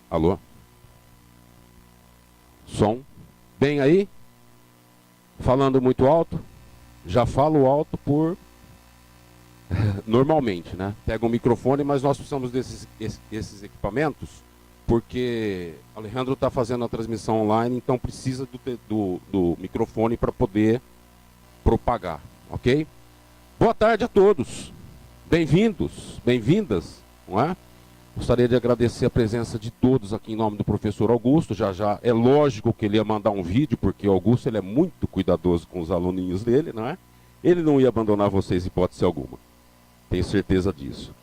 Alô? Som? Bem aí? Falando muito alto? Já falo alto por... normalmente, né? Pega um microfone, mas nós precisamos desses equipamentos, porque Alejandro está fazendo a transmissão online, então precisa do microfone para poder propagar, ok? Boa tarde a todos. Bem-vindos, bem-vindas, não é? Gostaria de agradecer a presença de todos aqui em nome do professor Augusto. Já é lógico que ele ia mandar um vídeo, porque o Augusto ele é muito cuidadoso com os aluninhos dele, não é? Ele não ia abandonar vocês, hipótese alguma. Tenho certeza disso.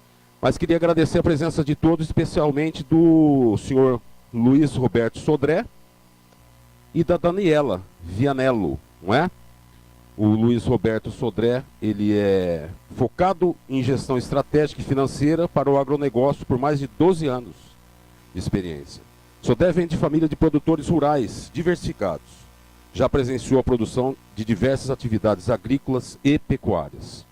Mas queria agradecer a presença de todos, especialmente do senhor Luiz Roberto Sodré e da Daniela Vianello, não é? O Luiz Roberto Sodré, ele é focado em gestão estratégica e financeira para o agronegócio por mais de 12 anos de experiência. Sodré vem de família de produtores rurais diversificados. Já presenciou a produção de diversas atividades agrícolas e pecuárias.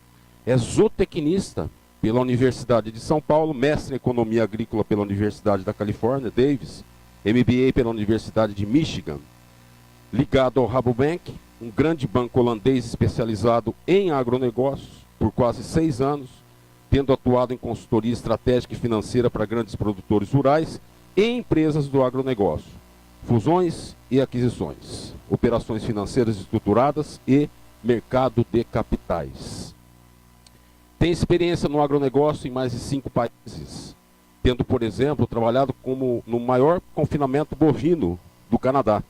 É zootecnista pela Universidade de São Paulo, mestre em economia agrícola pela Universidade da Califórnia, Davis, MBA pela Universidade de Michigan, ligado ao Rabobank, um grande banco holandês especializado em agronegócios por quase 6 anos, tendo atuado em consultoria estratégica e financeira para grandes produtores rurais e empresas do agronegócio, fusões e aquisições, operações financeiras estruturadas e mercado de capitais. Tem experiência no agronegócio em mais de 5 países, tendo, por exemplo, trabalhado como no maior confinamento bovino do Canadá,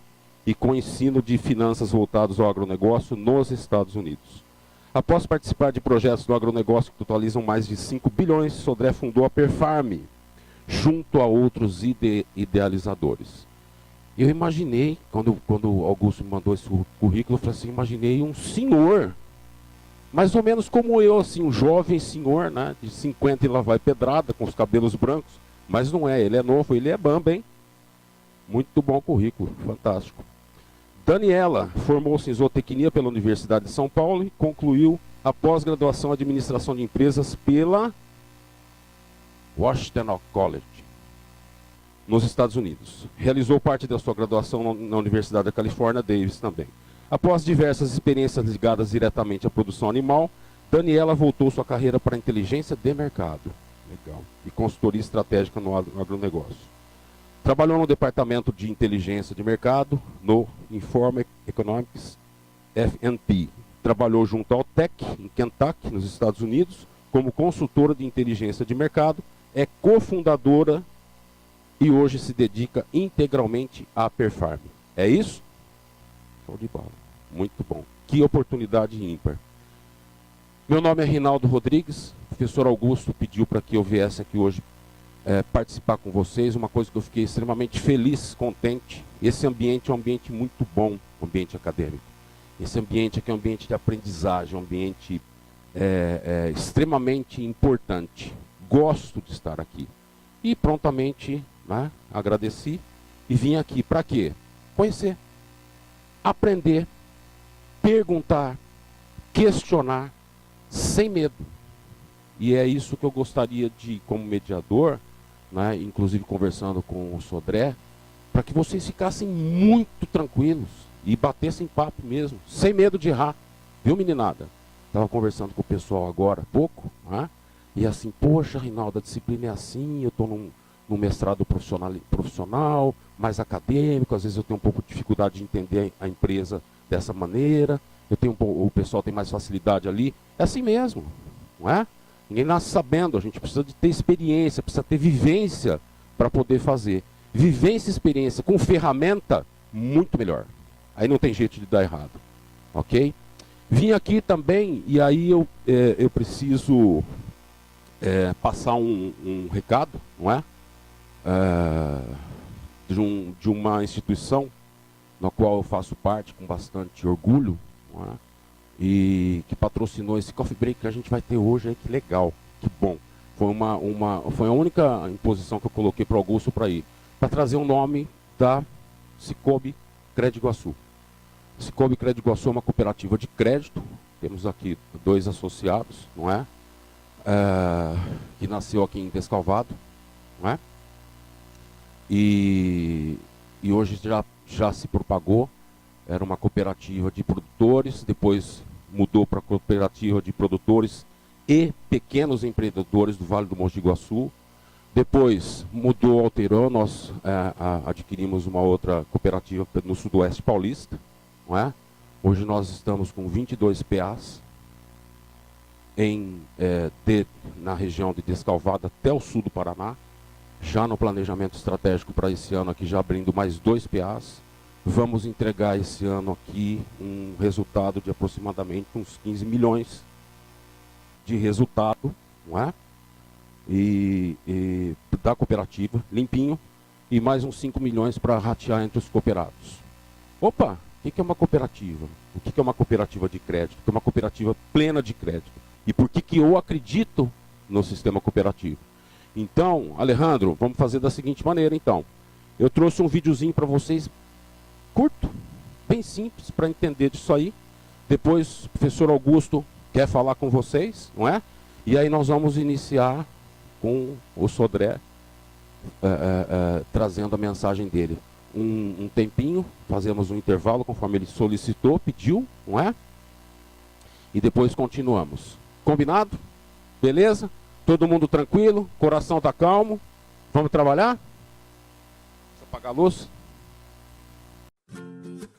e com ensino de finanças voltados ao agronegócio nos Estados Unidos. Após participar de projetos do agronegócio que totalizam mais de 5 bilhões, Sodré fundou a Perfarm, junto a outros idealizadores. Eu imaginei, quando o Augusto me mandou esse currículo, eu falei assim, imaginei um senhor, mais ou menos como eu, assim, um jovem senhor, né, de 50 e lá vai pedrada, com os cabelos brancos, mas não é, ele é novo, ele é bamba, hein? Muito bom currículo, fantástico. Daniela formou-se em zootecnia pela Universidade de São Paulo e concluiu a pós-graduação em administração de empresas pela Washington College, nos Estados Unidos. Realizou parte da sua graduação na Universidade da Califórnia, Davis também. Após diversas experiências ligadas diretamente à produção animal, Daniela voltou sua carreira para a inteligência de mercado, legal, e consultoria estratégica no agronegócio. Trabalhou no departamento de inteligência de mercado, no Informa Economics F&P. Trabalhou junto ao Tech, em Kentucky, nos Estados Unidos, como consultora de inteligência de mercado, é cofundadora e hoje se dedica integralmente à Perfarm. É isso? Show de bola. Muito bom. Que oportunidade ímpar. Meu nome é Rinaldo Rodrigues. O professor Augusto pediu para que eu viesse aqui hoje participar com vocês, uma coisa que eu fiquei extremamente feliz, contente. Esse ambiente é um ambiente muito bom, um ambiente acadêmico. Esse ambiente aqui é um ambiente de aprendizagem, um ambiente extremamente importante. Gosto de estar aqui. E prontamente, né, agradeci e vim aqui para quê? Conhecer, aprender, perguntar, questionar, sem medo. E é isso que eu gostaria de, como mediador, né, inclusive conversando com o Sodré, para que vocês ficassem muito tranquilos e batessem papo mesmo, sem medo de errar. Viu, meninada? Estava conversando com o pessoal agora há pouco, né, e assim, poxa, Rinaldo, a disciplina é assim, eu estou num mestrado profissional, mais acadêmico, às vezes eu tenho um pouco de dificuldade de entender a empresa dessa maneira, o pessoal tem mais facilidade ali. É assim mesmo, não é? Ninguém nasce sabendo, a gente precisa de ter experiência, precisa ter vivência para poder fazer. Vivência e experiência com ferramenta, muito melhor. Aí não tem jeito de dar errado. Ok? Vim aqui também, e aí eu preciso passar um recado, não é? De uma instituição na qual eu faço parte com bastante orgulho, não é? E que patrocinou esse coffee break que a gente vai ter hoje aí, que legal, que bom. Foi a única imposição que eu coloquei para o Augusto para ir, para trazer o nome da Cicobi Crédito Iguaçu. Cicobi Crédito Iguaçu é uma cooperativa de crédito, temos aqui 2 associados, não é? Que nasceu aqui em Descalvado, não é? e hoje já se propagou. Era uma cooperativa de produtores, depois mudou para cooperativa de produtores e pequenos empreendedores do Vale do Mogi Guaçu. Depois mudou, alterou, nós adquirimos uma outra cooperativa no Sudoeste Paulista, não é? Hoje nós estamos com 22 PAs na região de Descalvado até o sul do Paraná, já no planejamento estratégico para esse ano aqui, já abrindo mais 2 PAs. Vamos entregar esse ano aqui um resultado de aproximadamente uns 15 milhões de resultado, não é? E da cooperativa, limpinho, e mais uns 5 milhões para ratear entre os cooperados. Opa, o que é uma cooperativa? O que é uma cooperativa de crédito? O que é uma cooperativa plena de crédito? E por que eu acredito no sistema cooperativo? Então, Alejandro, vamos fazer da seguinte maneira, então. Eu trouxe um videozinho para vocês, curto, bem simples, para entender disso aí. Depois, o professor Augusto quer falar com vocês, não é? E aí nós vamos iniciar com o Sodré trazendo a mensagem dele. Um tempinho, fazemos um intervalo, conforme ele solicitou, pediu, não é? E depois continuamos. Combinado? Beleza? Todo mundo tranquilo? Coração tá calmo? Vamos trabalhar? Deixa eu apagar a luz.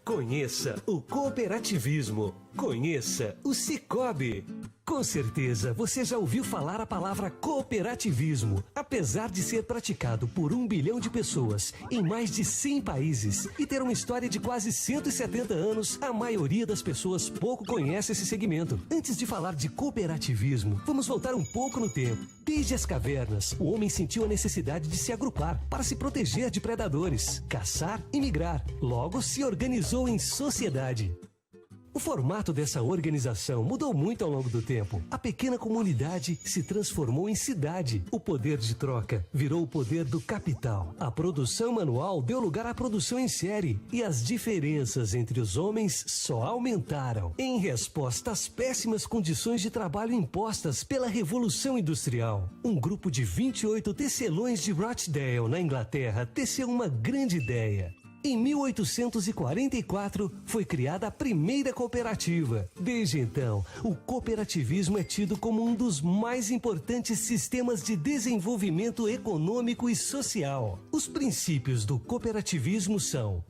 Conheça o cooperativismo. Conheça o Sicoob. Com certeza, você já ouviu falar a palavra cooperativismo. Apesar de ser praticado por 1 bilhão de pessoas em mais de 100 países e ter uma história de quase 170 anos, a maioria das pessoas pouco conhece esse segmento. Antes de falar de cooperativismo, vamos voltar um pouco no tempo. Desde as cavernas, o homem sentiu a necessidade de se agrupar para se proteger de predadores, caçar e migrar. Logo, se organizou em sociedade. O formato dessa organização mudou muito ao longo do tempo. A pequena comunidade se transformou em cidade. O poder de troca virou o poder do capital. A produção manual deu lugar à produção em série. E as diferenças entre os homens só aumentaram. Em resposta às péssimas condições de trabalho impostas pela Revolução Industrial, um grupo de 28 tecelões de Rochdale, na Inglaterra, teceu uma grande ideia. Em 1844, foi criada a primeira cooperativa. Desde então, o cooperativismo é tido como um dos mais importantes sistemas de desenvolvimento econômico e social. Os princípios do cooperativismo são: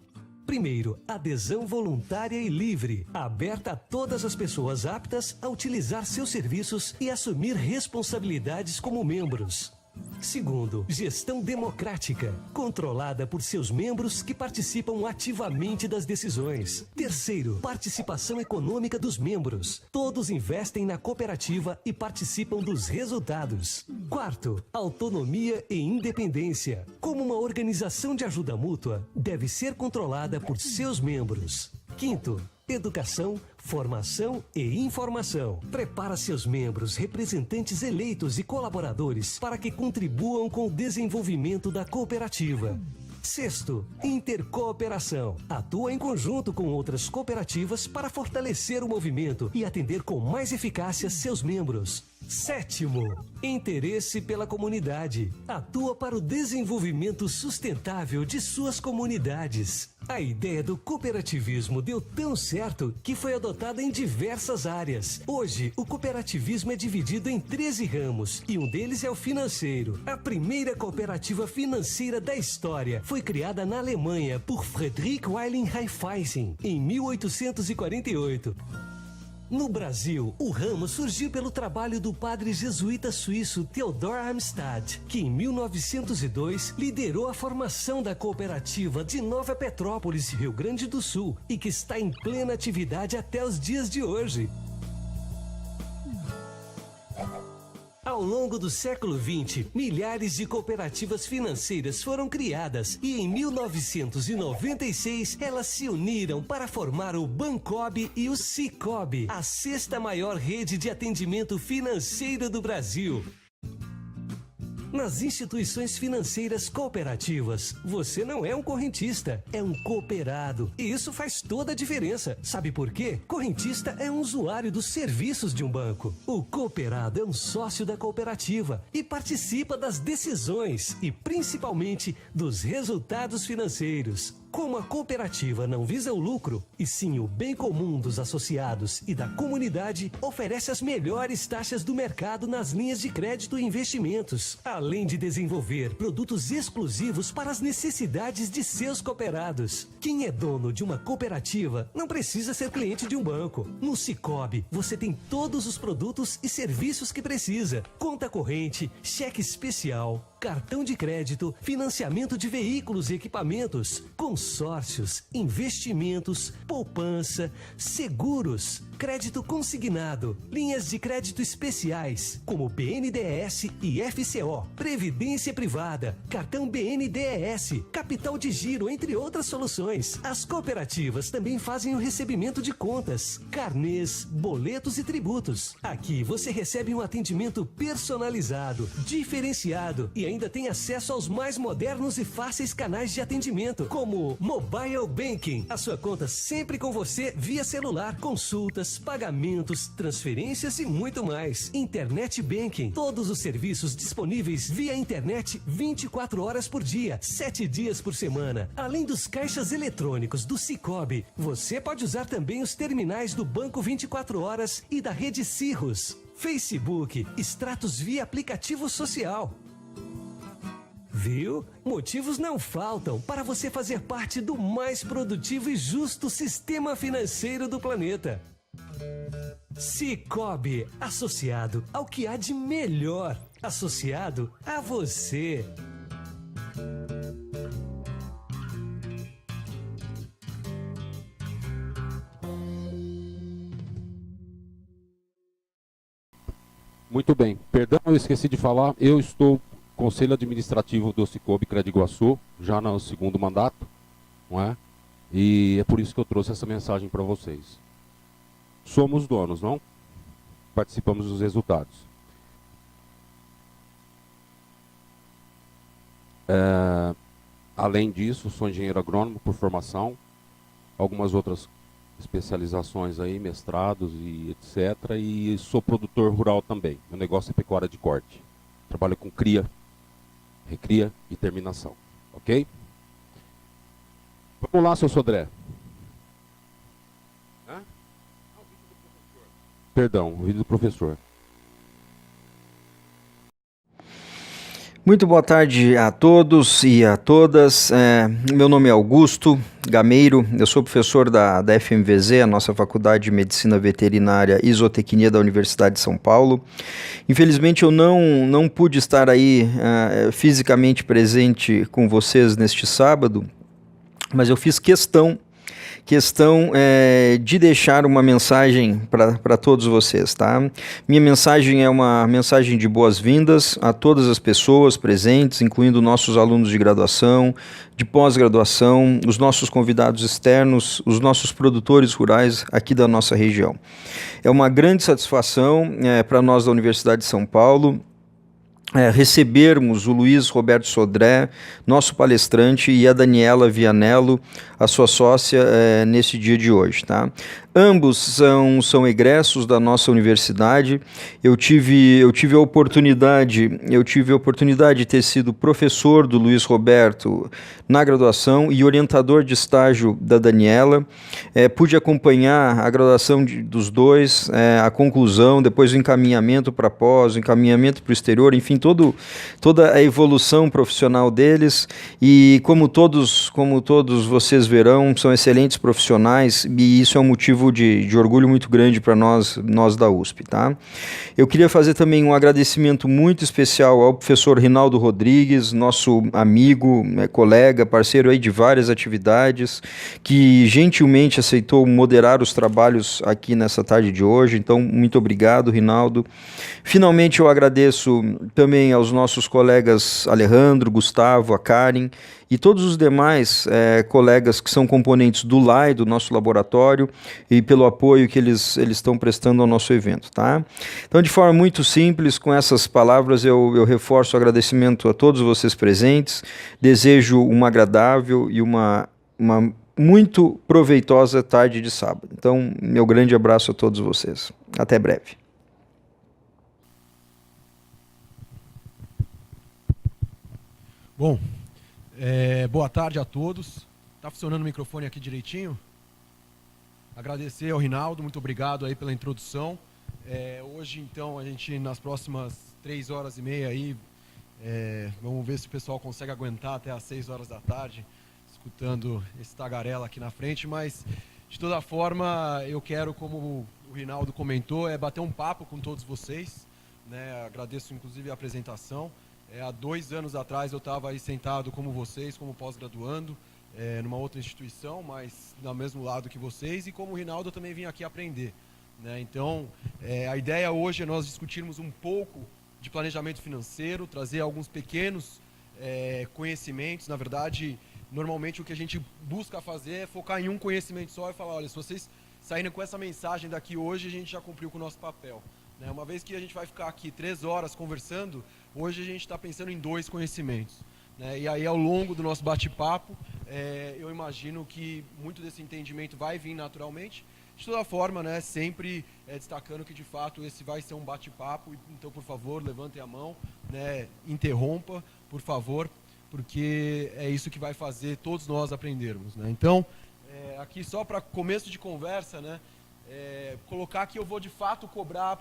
primeiro, adesão voluntária e livre, aberta a todas as pessoas aptas a utilizar seus serviços e assumir responsabilidades como membros. Segundo, gestão democrática, controlada por seus membros que participam ativamente das decisões. Terceiro, participação econômica dos membros. Todos investem na cooperativa e participam dos resultados. Quarto, autonomia e independência. Como uma organização de ajuda mútua, deve ser controlada por seus membros. Quinto, educação, formação e informação. Prepara seus membros, representantes eleitos e colaboradores para que contribuam com o desenvolvimento da cooperativa. Sexto, intercooperação. Atua em conjunto com outras cooperativas para fortalecer o movimento e atender com mais eficácia seus membros. Sétimo, interesse pela comunidade. Atua para o desenvolvimento sustentável de suas comunidades. A ideia do cooperativismo deu tão certo que foi adotada em diversas áreas. Hoje, o cooperativismo é dividido em 13 ramos e um deles é o financeiro. A primeira cooperativa financeira da história foi criada na Alemanha por Friedrich Wilhelm Raiffeisen em 1848. No Brasil, o ramo surgiu pelo trabalho do padre jesuíta suíço Theodor Amstad, que em 1902 liderou a formação da cooperativa de Nova Petrópolis, Rio Grande do Sul, e que está em plena atividade até os dias de hoje. Ao longo do século XX, milhares de cooperativas financeiras foram criadas e em 1996 elas se uniram para formar o Bancob e o Sicoob, a sexta maior rede de atendimento financeiro do Brasil. Nas instituições financeiras cooperativas, você não é um correntista, é um cooperado. E isso faz toda a diferença. Sabe por quê? Correntista é um usuário dos serviços de um banco. O cooperado é um sócio da cooperativa e participa das decisões e principalmente dos resultados financeiros. Como a cooperativa não visa o lucro, e sim o bem comum dos associados e da comunidade, oferece as melhores taxas do mercado nas linhas de crédito e investimentos, além de desenvolver produtos exclusivos para as necessidades de seus cooperados. Quem é dono de uma cooperativa não precisa ser cliente de um banco. No Sicoob, você tem todos os produtos e serviços que precisa: conta corrente, cheque especial, cartão de crédito, financiamento de veículos e equipamentos, consórcios, investimentos, poupança, seguros, crédito consignado, linhas de crédito especiais, como BNDES e FCO, previdência privada, cartão BNDES, capital de giro, entre outras soluções. As cooperativas também fazem o recebimento de contas, carnês, boletos e tributos. Aqui você recebe um atendimento personalizado, diferenciado e ainda tem acesso aos mais modernos e fáceis canais de atendimento, como Mobile Banking, a sua conta sempre com você via celular, consultas, pagamentos, transferências e muito mais. Internet Banking, todos os serviços disponíveis via internet 24 horas por dia, 7 dias por semana. Além dos caixas eletrônicos do Sicoob, você pode usar também os terminais do Banco 24 Horas e da Rede Cirrus. Facebook, extratos via aplicativo social. Viu? Motivos não faltam para você fazer parte do mais produtivo e justo sistema financeiro do planeta. Sicoob, associado ao que há de melhor, associado a você. Muito bem. Perdão, eu esqueci de falar. Eu estou Conselho Administrativo do Sicoob Crédito Iguaçu, já no segundo mandato, não é? E é por isso que eu trouxe essa mensagem para vocês. Somos donos, não? Participamos dos resultados. Além disso, sou engenheiro agrônomo por formação, algumas outras especializações aí, mestrados e etc. E sou produtor rural também. Meu negócio é pecuária de corte. Trabalho com cria, recria e terminação. Ok? Vamos lá, seu Sodré. Perdão, o vídeo do professor. Muito boa tarde a todos e a todas. Meu nome é Augusto Gameiro, eu sou professor da FMVZ, a nossa Faculdade de Medicina Veterinária e Zootecnia da Universidade de São Paulo. Infelizmente eu não pude estar aí fisicamente presente com vocês neste sábado, mas eu fiz questão de deixar uma mensagem para todos vocês, tá? Minha mensagem é uma mensagem de boas-vindas a todas as pessoas presentes, incluindo nossos alunos de graduação, de pós-graduação, os nossos convidados externos, os nossos produtores rurais aqui da nossa região. É uma grande satisfação para nós da Universidade de São Paulo recebermos o Luiz Roberto Sodré, nosso palestrante, e a Daniela Vianello, a sua sócia, nesse dia de hoje, tá? Ambos são egressos da nossa universidade. Eu tive a oportunidade de ter sido professor do Luiz Roberto na graduação e orientador de estágio da Daniela. Pude acompanhar a graduação dos dois, a conclusão, depois o encaminhamento para pós, o encaminhamento para o exterior, enfim, toda a evolução profissional deles. E como todos vocês verão, são excelentes profissionais, e isso é um motivo de orgulho muito grande para nós da USP, tá? Eu queria fazer também um agradecimento muito especial ao professor Rinaldo Rodrigues, nosso amigo, colega, parceiro aí de várias atividades, que gentilmente aceitou moderar os trabalhos aqui nessa tarde de hoje. Então, muito obrigado, Rinaldo. Finalmente, eu agradeço também aos nossos colegas Alejandro, Gustavo, a Karen e todos os demais colegas que são componentes do LAI, do nosso laboratório, e pelo apoio que eles estão prestando ao nosso evento, tá? Então, de forma muito simples, com essas palavras, eu reforço o agradecimento a todos vocês presentes, desejo uma agradável e uma muito proveitosa tarde de sábado. Então, meu grande abraço a todos vocês. Até breve. Bom, boa tarde a todos. Está funcionando o microfone aqui direitinho? Agradecer ao Rinaldo, muito obrigado aí pela introdução. Hoje, então, a gente, nas próximas 3h30 aí, vamos ver se o pessoal consegue aguentar até às 6 horas da tarde, escutando esse tagarela aqui na frente, mas, de toda forma, eu quero, como o Rinaldo comentou, bater um papo com todos vocês, né? Agradeço, inclusive, a apresentação. Há 2 anos atrás eu estava aí sentado como vocês, como pós-graduando, numa outra instituição, mas no mesmo lado que vocês, e como o Rinaldo eu também vim aqui aprender, né? Então, a ideia hoje é nós discutirmos um pouco de planejamento financeiro, trazer alguns pequenos conhecimentos. Na verdade, normalmente o que a gente busca fazer é focar em um conhecimento só e falar, olha, se vocês saírem com essa mensagem daqui hoje, a gente já cumpriu com o nosso papel, né? Uma vez que a gente vai ficar aqui 3 horas conversando, hoje a gente está pensando em 2 conhecimentos, né? E aí, ao longo do nosso bate-papo, eu imagino que muito desse entendimento vai vir naturalmente. De toda forma, né, sempre destacando que, de fato, esse vai ser um bate-papo. Então, por favor, levantem a mão, né, interrompa, por favor, porque é isso que vai fazer todos nós aprendermos, né? Então, aqui só para começo de conversa, né, colocar que eu vou, de fato, cobrar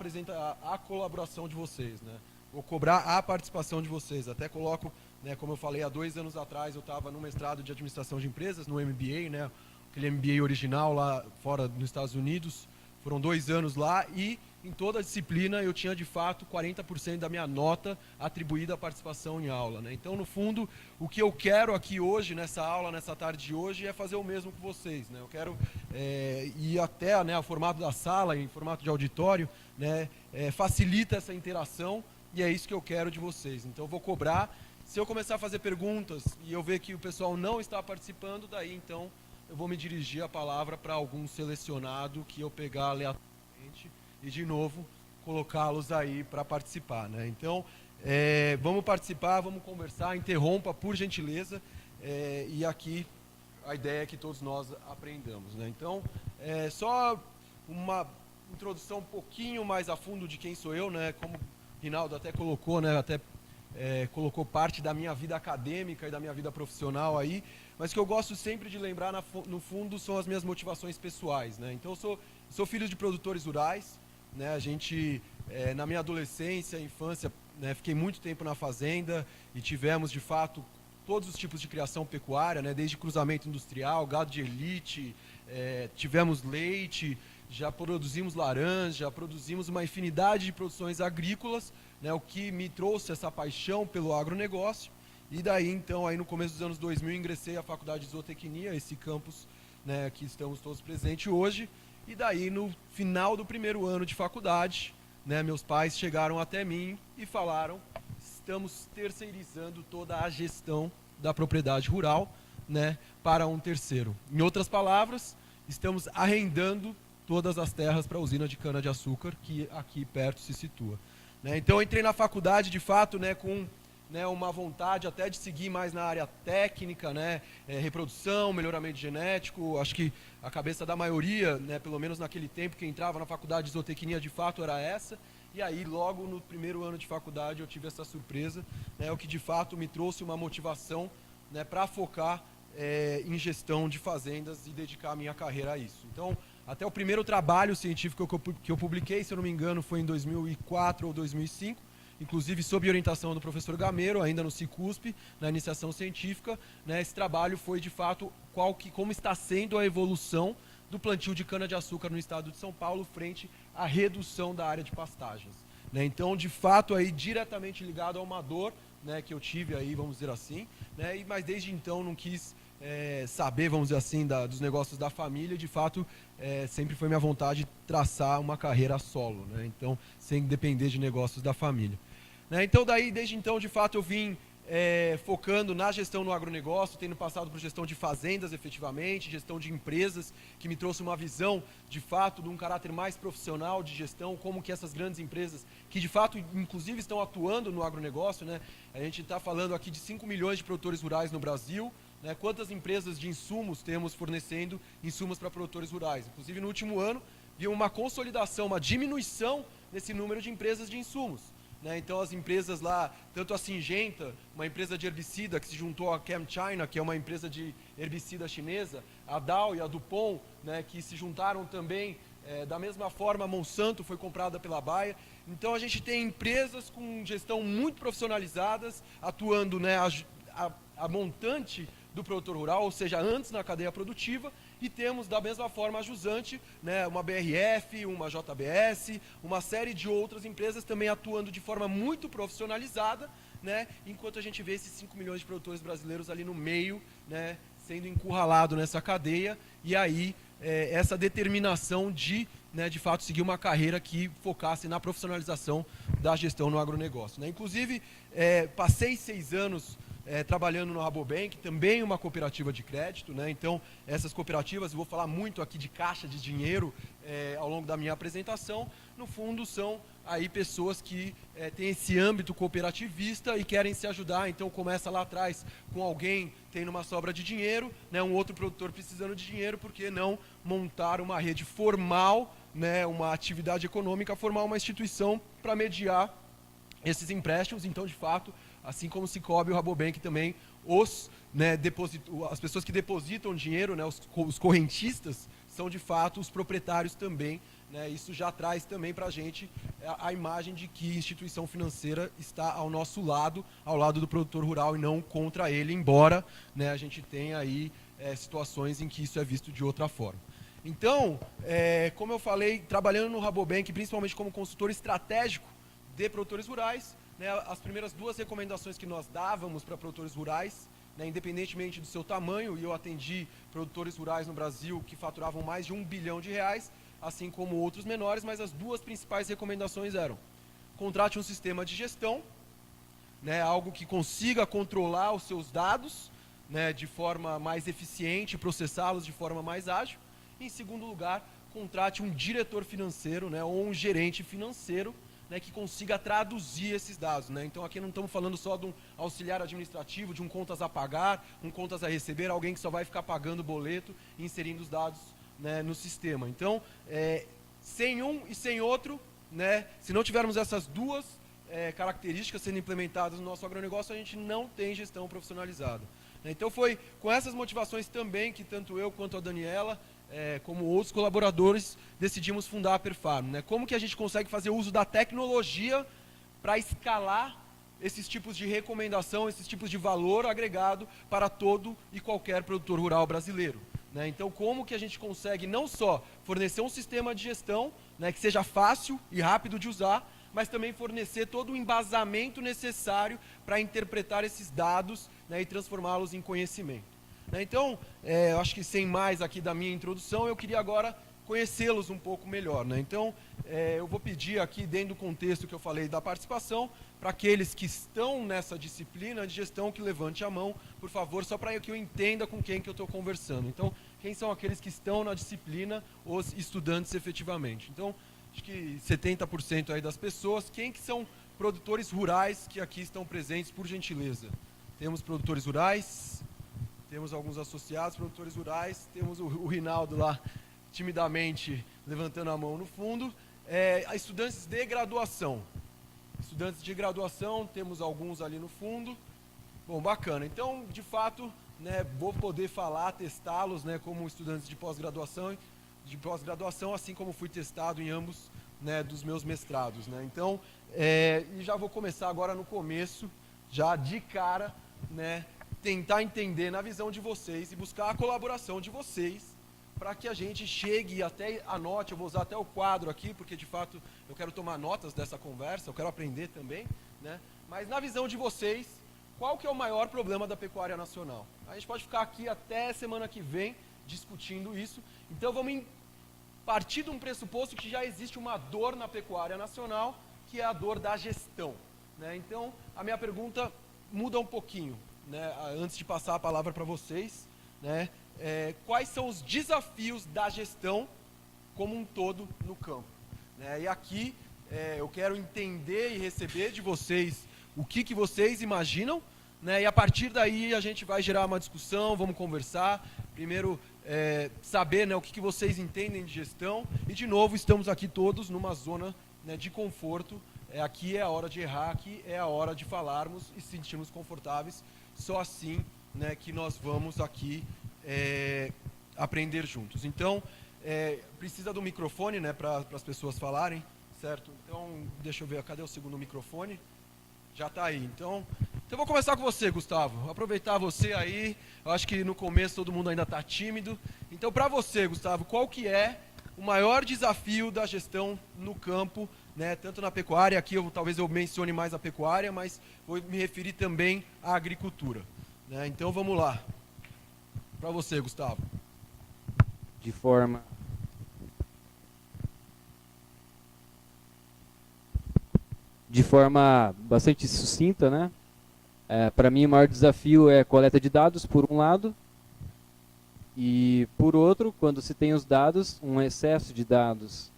a colaboração de vocês, né? Vou cobrar a participação de vocês. Até coloco, né, como eu falei, há 2 anos atrás eu estava no mestrado de administração de empresas, no MBA, né, aquele MBA original lá fora nos Estados Unidos. Foram 2 anos lá e em toda a disciplina eu tinha, de fato, 40% da minha nota atribuída à participação em aula, né? Então, no fundo, o que eu quero aqui hoje, nessa aula, nessa tarde de hoje, é fazer o mesmo com vocês, né? Eu quero ir até, né, o formato da sala, em formato de auditório, né, facilita essa interação. E é isso que eu quero de vocês. Então, eu vou cobrar. Se eu começar a fazer perguntas e eu ver que o pessoal não está participando, daí, então, eu vou me dirigir a palavra para algum selecionado que eu pegar aleatoriamente e, de novo, colocá-los aí para participar, né? Então, vamos participar, vamos conversar, interrompa, por gentileza. E aqui, a ideia é que todos nós aprendamos, né? Então, só uma introdução um pouquinho mais a fundo de quem sou eu, né? Como Rinaldo até colocou, né, colocou parte da minha vida acadêmica e da minha vida profissional aí, mas que eu gosto sempre de lembrar, no fundo, são as minhas motivações pessoais, né? Então, eu sou filho de produtores rurais, né? A gente, na minha adolescência, infância, né, fiquei muito tempo na fazenda e tivemos, de fato, todos os tipos de criação pecuária, né, desde cruzamento industrial, gado de elite, tivemos leite, já produzimos laranja, já produzimos uma infinidade de produções agrícolas, né, o que me trouxe essa paixão pelo agronegócio. E daí, então, aí no começo dos anos 2000, ingressei à Faculdade de Zootecnia, esse campus, né, que estamos todos presentes hoje. E daí, no final do primeiro ano de faculdade, né, meus pais chegaram até mim e falaram: estamos terceirizando toda a gestão da propriedade rural, né, para um terceiro. Em outras palavras, estamos arrendando todas as terras para a usina de cana-de-açúcar, que aqui perto se situa, né? Então, eu entrei na faculdade, de fato, né, com, né, uma vontade até de seguir mais na área técnica, né, reprodução, melhoramento genético. Acho que a cabeça da maioria, né, pelo menos naquele tempo que entrava na faculdade de zootecnia, de fato era essa. E aí, logo no primeiro ano de faculdade, eu tive essa surpresa, né, o que de fato me trouxe uma motivação, né, para focar em gestão de fazendas e dedicar a minha carreira a isso. Então, até o primeiro trabalho científico que eu publiquei, se eu não me engano, foi em 2004 ou 2005, inclusive sob orientação do professor Gameiro, ainda no Cicusp, na iniciação científica, né? Esse trabalho foi, de fato, como está sendo a evolução do plantio de cana-de-açúcar no estado de São Paulo frente à redução da área de pastagens, né? Então, de fato, aí, diretamente ligado a uma dor, né, que eu tive aí, vamos dizer assim, né? Mas desde então não quis saber, vamos dizer assim, dos negócios da família. De fato, sempre foi minha vontade traçar uma carreira solo, né? Então, sem depender de negócios da família, né? Então, daí, desde então, de fato, eu vim focando na gestão no agronegócio, tendo passado por gestão de fazendas efetivamente, gestão de empresas, que me trouxe uma visão, de fato, de um caráter mais profissional de gestão, como que essas grandes empresas, que de fato, inclusive, estão atuando no agronegócio, né? A gente está falando aqui de 5 milhões de produtores rurais no Brasil, né? Quantas empresas de insumos temos fornecendo insumos para produtores rurais? Inclusive, no último ano, viu uma consolidação, uma diminuição nesse número de empresas de insumos. Então, as empresas lá, tanto a Syngenta, uma empresa de herbicida que se juntou à ChemChina, que é uma empresa de herbicida chinesa, a Dow e a DuPont, né, que se juntaram também, da mesma forma, a Monsanto foi comprada pela Bayer. Então, a gente tem empresas com gestão muito profissionalizadas, atuando, né, a montante do produtor rural, ou seja, antes na cadeia produtiva, e temos da mesma forma a Jusante, né, uma BRF, uma JBS, uma série de outras empresas também atuando de forma muito profissionalizada, né, enquanto a gente vê esses 5 milhões de produtores brasileiros ali no meio, né, sendo encurralado nessa cadeia, e aí essa determinação de fato seguir uma carreira que focasse na profissionalização da gestão no agronegócio, né. Inclusive, passei 6 anos trabalhando no Rabobank, também uma cooperativa de crédito, né? Então, essas cooperativas, eu vou falar muito aqui de caixa de dinheiro ao longo da minha apresentação, no fundo são aí pessoas que têm esse âmbito cooperativista e querem se ajudar, então começa lá atrás com alguém tendo uma sobra de dinheiro, né? Um outro produtor precisando de dinheiro, por que não montar uma rede formal, né? Uma atividade econômica, formar uma instituição para mediar esses empréstimos. Então, de fato, assim como o Cicobi e o Rabobank também, as pessoas que depositam dinheiro, né, os correntistas, são de fato os proprietários também, né? Isso já traz também para a gente a imagem de que a instituição financeira está ao nosso lado, ao lado do produtor rural e não contra ele, embora, né, a gente tenha aí situações em que isso é visto de outra forma. Então, como eu falei, trabalhando no Rabobank, principalmente como consultor estratégico de produtores rurais, né, as primeiras 2 recomendações que nós dávamos para produtores rurais, né, independentemente do seu tamanho, e eu atendi produtores rurais no Brasil que faturavam mais de R$1 bilhão, assim como outros menores, mas as 2 principais recomendações eram: contrate um sistema de gestão, né, algo que consiga controlar os seus dados, né, de forma mais eficiente, processá-los de forma mais ágil. E, em segundo lugar, contrate um diretor financeiro, né, ou um gerente financeiro, né, que consiga traduzir esses dados, né? Então, aqui não estamos falando só de um auxiliar administrativo, de um contas a pagar, um contas a receber, alguém que só vai ficar pagando o boleto e inserindo os dados, né, no sistema. Então, sem um e sem outro, né, se não tivermos essas 2 características sendo implementadas no nosso agronegócio, a gente não tem gestão profissionalizada. Então, foi com essas motivações também que tanto eu quanto a Daniela, como outros colaboradores, decidimos fundar a Perfarm, né? Como que a gente consegue fazer uso da tecnologia para escalar esses tipos de recomendação, esses tipos de valor agregado para todo e qualquer produtor rural brasileiro, né? Então, como que a gente consegue não só fornecer um sistema de gestão, né, que seja fácil e rápido de usar, mas também fornecer todo o embasamento necessário para interpretar esses dados, né, e transformá-los em conhecimento. Então, eu acho que sem mais aqui da minha introdução, eu queria agora conhecê-los um pouco melhor, né? Então, eu vou pedir aqui, dentro do contexto que eu falei da participação, para aqueles que estão nessa disciplina de gestão, que levante a mão, por favor, só para que eu entenda com quem que eu estou conversando. Então, quem são aqueles que estão na disciplina, os estudantes efetivamente? Então, acho que 70% aí das pessoas. Quem que são produtores rurais que aqui estão presentes, por gentileza? Temos produtores rurais, temos alguns associados, produtores rurais, temos o Rinaldo lá, timidamente levantando a mão no fundo. Estudantes de graduação. Estudantes de graduação, temos alguns ali no fundo. Bom, bacana. Então, de fato, né, vou poder falar, testá-los, né, como estudantes de pós-graduação, assim como fui testado em ambos, né, dos meus mestrados, né? Então, e já vou começar agora no começo, já de cara, né, tentar entender na visão de vocês e buscar a colaboração de vocês para que a gente chegue até, anote, eu vou usar até o quadro aqui, porque de fato eu quero tomar notas dessa conversa, eu quero aprender também, né? Mas na visão de vocês, qual que é o maior problema da pecuária nacional? A gente pode ficar aqui até semana que vem discutindo isso, então vamos partir de um pressuposto que já existe uma dor na pecuária nacional, que é a dor da gestão, né? Então, a minha pergunta mudar um pouquinho, né? Antes de passar a palavra para vocês, né? Quais são os desafios da gestão como um todo no campo, né? E aqui eu quero entender e receber de vocês o que vocês imaginam, né? E a partir daí a gente vai gerar uma discussão, vamos conversar. Primeiro, saber, né, o que vocês entendem de gestão. E, de novo, estamos aqui todos numa zona, né, de conforto. Aqui é a hora de errar, aqui é a hora de falarmos e se sentirmos confortáveis. Só assim, né, que nós vamos aqui aprender juntos. Então, precisa do microfone, né, para as pessoas falarem, certo? Então, deixa eu ver, cadê o segundo microfone? Já está aí. Então eu vou começar com você, Gustavo. Vou aproveitar você aí. Eu acho que no começo todo mundo ainda está tímido. Então, para você, Gustavo, qual que é o maior desafio da gestão no campo, né? Tanto na pecuária, aqui talvez eu mencione mais a pecuária, mas vou me referir também à agricultura, né? Então, vamos lá. Para você, Gustavo. De forma bastante sucinta, né? Para mim, o maior desafio é a coleta de dados, por um lado, e por outro, quando se tem os dados, um excesso de dados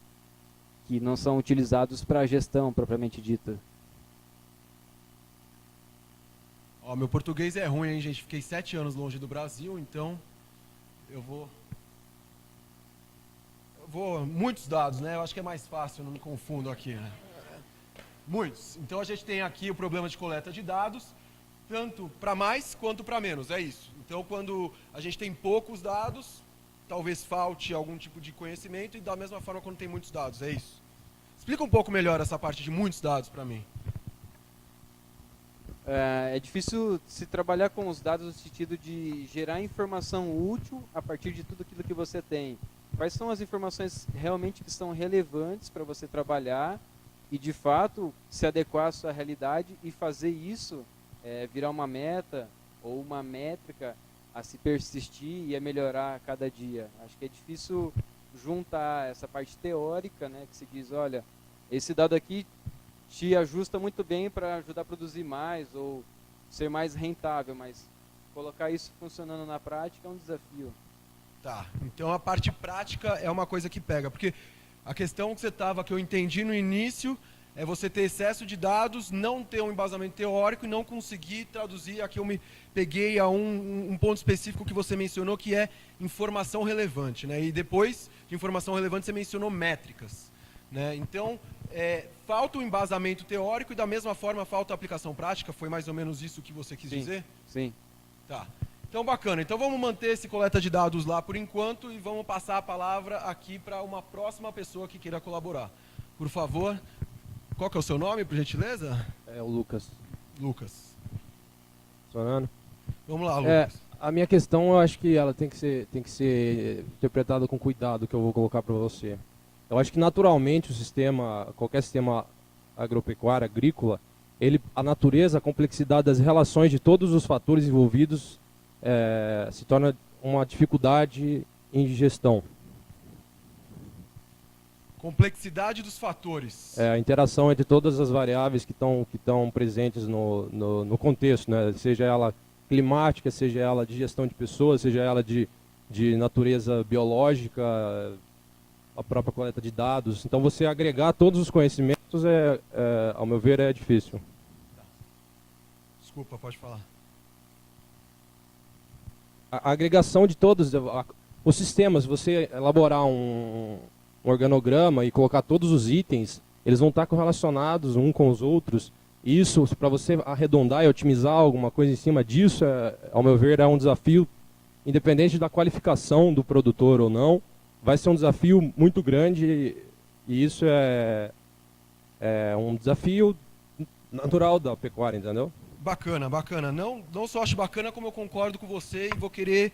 que não são utilizados para a gestão propriamente dita. Meu português é ruim, hein, gente? Fiquei 7 anos longe do Brasil, então eu vou... Muitos dados, né? Eu acho que é mais fácil, eu não me confundo aqui, né? Muitos. Então a gente tem aqui o problema de coleta de dados, tanto para mais quanto para menos, é isso. Então quando a gente tem poucos dados, talvez falte algum tipo de conhecimento, e da mesma forma quando tem muitos dados, é isso. Explica um pouco melhor essa parte de muitos dados para mim. É difícil se trabalhar com os dados no sentido de gerar informação útil a partir de tudo aquilo que você tem. Quais são as informações realmente que são relevantes para você trabalhar e, de fato, se adequar à sua realidade e fazer isso virar uma meta ou uma métrica a se persistir e a melhorar a cada dia. Acho que é difícil juntar essa parte teórica, né, que se diz, olha, esse dado aqui te ajusta muito bem para ajudar a produzir mais ou ser mais rentável, mas colocar isso funcionando na prática é um desafio. Tá, então a parte prática é uma coisa que pega, porque a questão que eu entendi no início, é você ter excesso de dados, não ter um embasamento teórico e não conseguir traduzir. Aqui eu me peguei a um ponto específico que você mencionou, que é informação relevante, né? E depois de informação relevante você mencionou métricas, né? Então, falta o embasamento teórico e da mesma forma falta a aplicação prática. Foi mais ou menos isso que você quis dizer? Sim. Tá. Então, bacana. Então, vamos manter esse coleta de dados lá por enquanto e vamos passar a palavra aqui para uma próxima pessoa que queira colaborar. Por favor, qual que é o seu nome, por gentileza? É o Lucas. Lucas. Funcionando? Vamos lá, Lucas. A minha questão, eu acho que ela tem que ser interpretada com cuidado, que eu vou colocar para você. Eu acho que, naturalmente, qualquer sistema agropecuário, agrícola, a natureza, a complexidade das relações de todos os fatores envolvidos se torna uma dificuldade em gestão. Complexidade dos fatores. A interação entre todas as variáveis que estão presentes no contexto, né? Seja ela climática, seja ela de gestão de pessoas, seja ela de natureza biológica, a própria coleta de dados. Então, você agregar todos os conhecimentos, ao meu ver, é difícil. Desculpa, pode falar. A agregação de todos os sistemas, você elaborar um organograma e colocar todos os itens, eles vão estar correlacionados uns com os outros. E isso, para você arredondar e otimizar alguma coisa em cima disso, ao meu ver, é um desafio, independente da qualificação do produtor ou não, vai ser um desafio muito grande, e isso é um desafio natural da pecuária, entendeu? Bacana, bacana. Não só acho bacana, como eu concordo com você e vou querer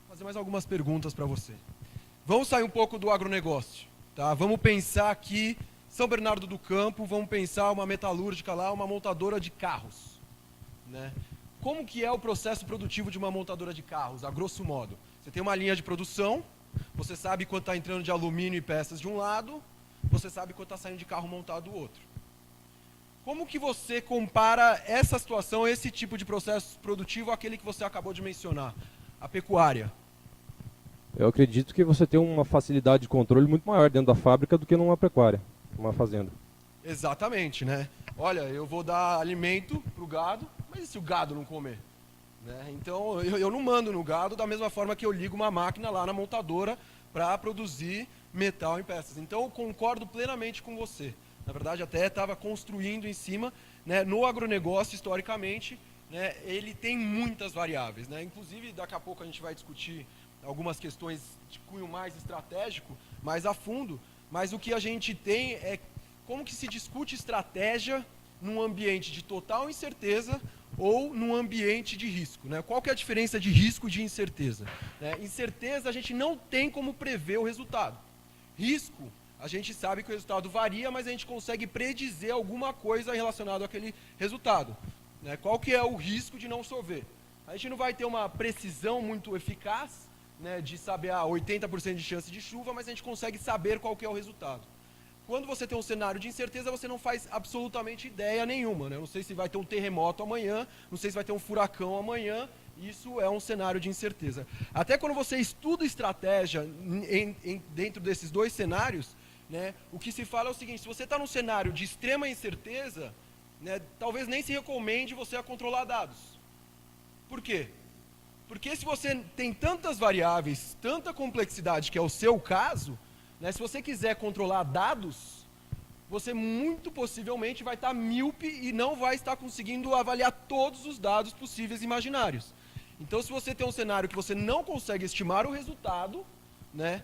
fazer mais algumas perguntas para você. Vamos sair um pouco do agronegócio, tá? Vamos pensar aqui, São Bernardo do Campo, vamos pensar uma metalúrgica lá, uma montadora de carros, né? Como que é o processo produtivo de uma montadora de carros, a grosso modo? Você tem uma linha de produção, você sabe quanto está entrando de alumínio e peças de um lado, você sabe quanto está saindo de carro montado do outro. Como que você compara essa situação, esse tipo de processo produtivo, àquele que você acabou de mencionar, a pecuária? Eu acredito que você tem uma facilidade de controle muito maior dentro da fábrica do que numa pecuária, numa fazenda. Exatamente, né? Olha, eu vou dar alimento para o gado, mas e se o gado não comer? Né? Então, eu não mando no gado da mesma forma que eu ligo uma máquina lá na montadora para produzir metal em peças. Então, eu concordo plenamente com você. Na verdade, até estava construindo em cima, né? No agronegócio, historicamente, né, ele tem muitas variáveis, né? Inclusive, daqui a pouco a gente vai discutir algumas questões de cunho mais estratégico, mais a fundo, mas o que a gente tem é como que se discute estratégia num ambiente de total incerteza ou num ambiente de risco, né? Qual que é a diferença de risco e de incerteza? Né? Incerteza, a gente não tem como prever o resultado. Risco, a gente sabe que o resultado varia, mas a gente consegue predizer alguma coisa relacionada àquele resultado. Né? Qual que é o risco de não chover? A gente não vai ter uma precisão muito eficaz, né, de saber 80% de chance de chuva, mas a gente consegue saber qual que é o resultado. Quando você tem um cenário de incerteza, você não faz absolutamente ideia nenhuma. Né? Eu não sei se vai ter um terremoto amanhã, não sei se vai ter um furacão amanhã, isso é um cenário de incerteza. Até quando você estuda estratégia dentro desses dois cenários, né, o que se fala é o seguinte: se você está num cenário de extrema incerteza, né, talvez nem se recomende você a controlar dados. Por quê? Porque se você tem tantas variáveis, tanta complexidade, que é o seu caso, né, se você quiser controlar dados, você muito possivelmente vai estar míope e não vai estar conseguindo avaliar todos os dados possíveis e imaginários. Então, se você tem um cenário que você não consegue estimar o resultado, né,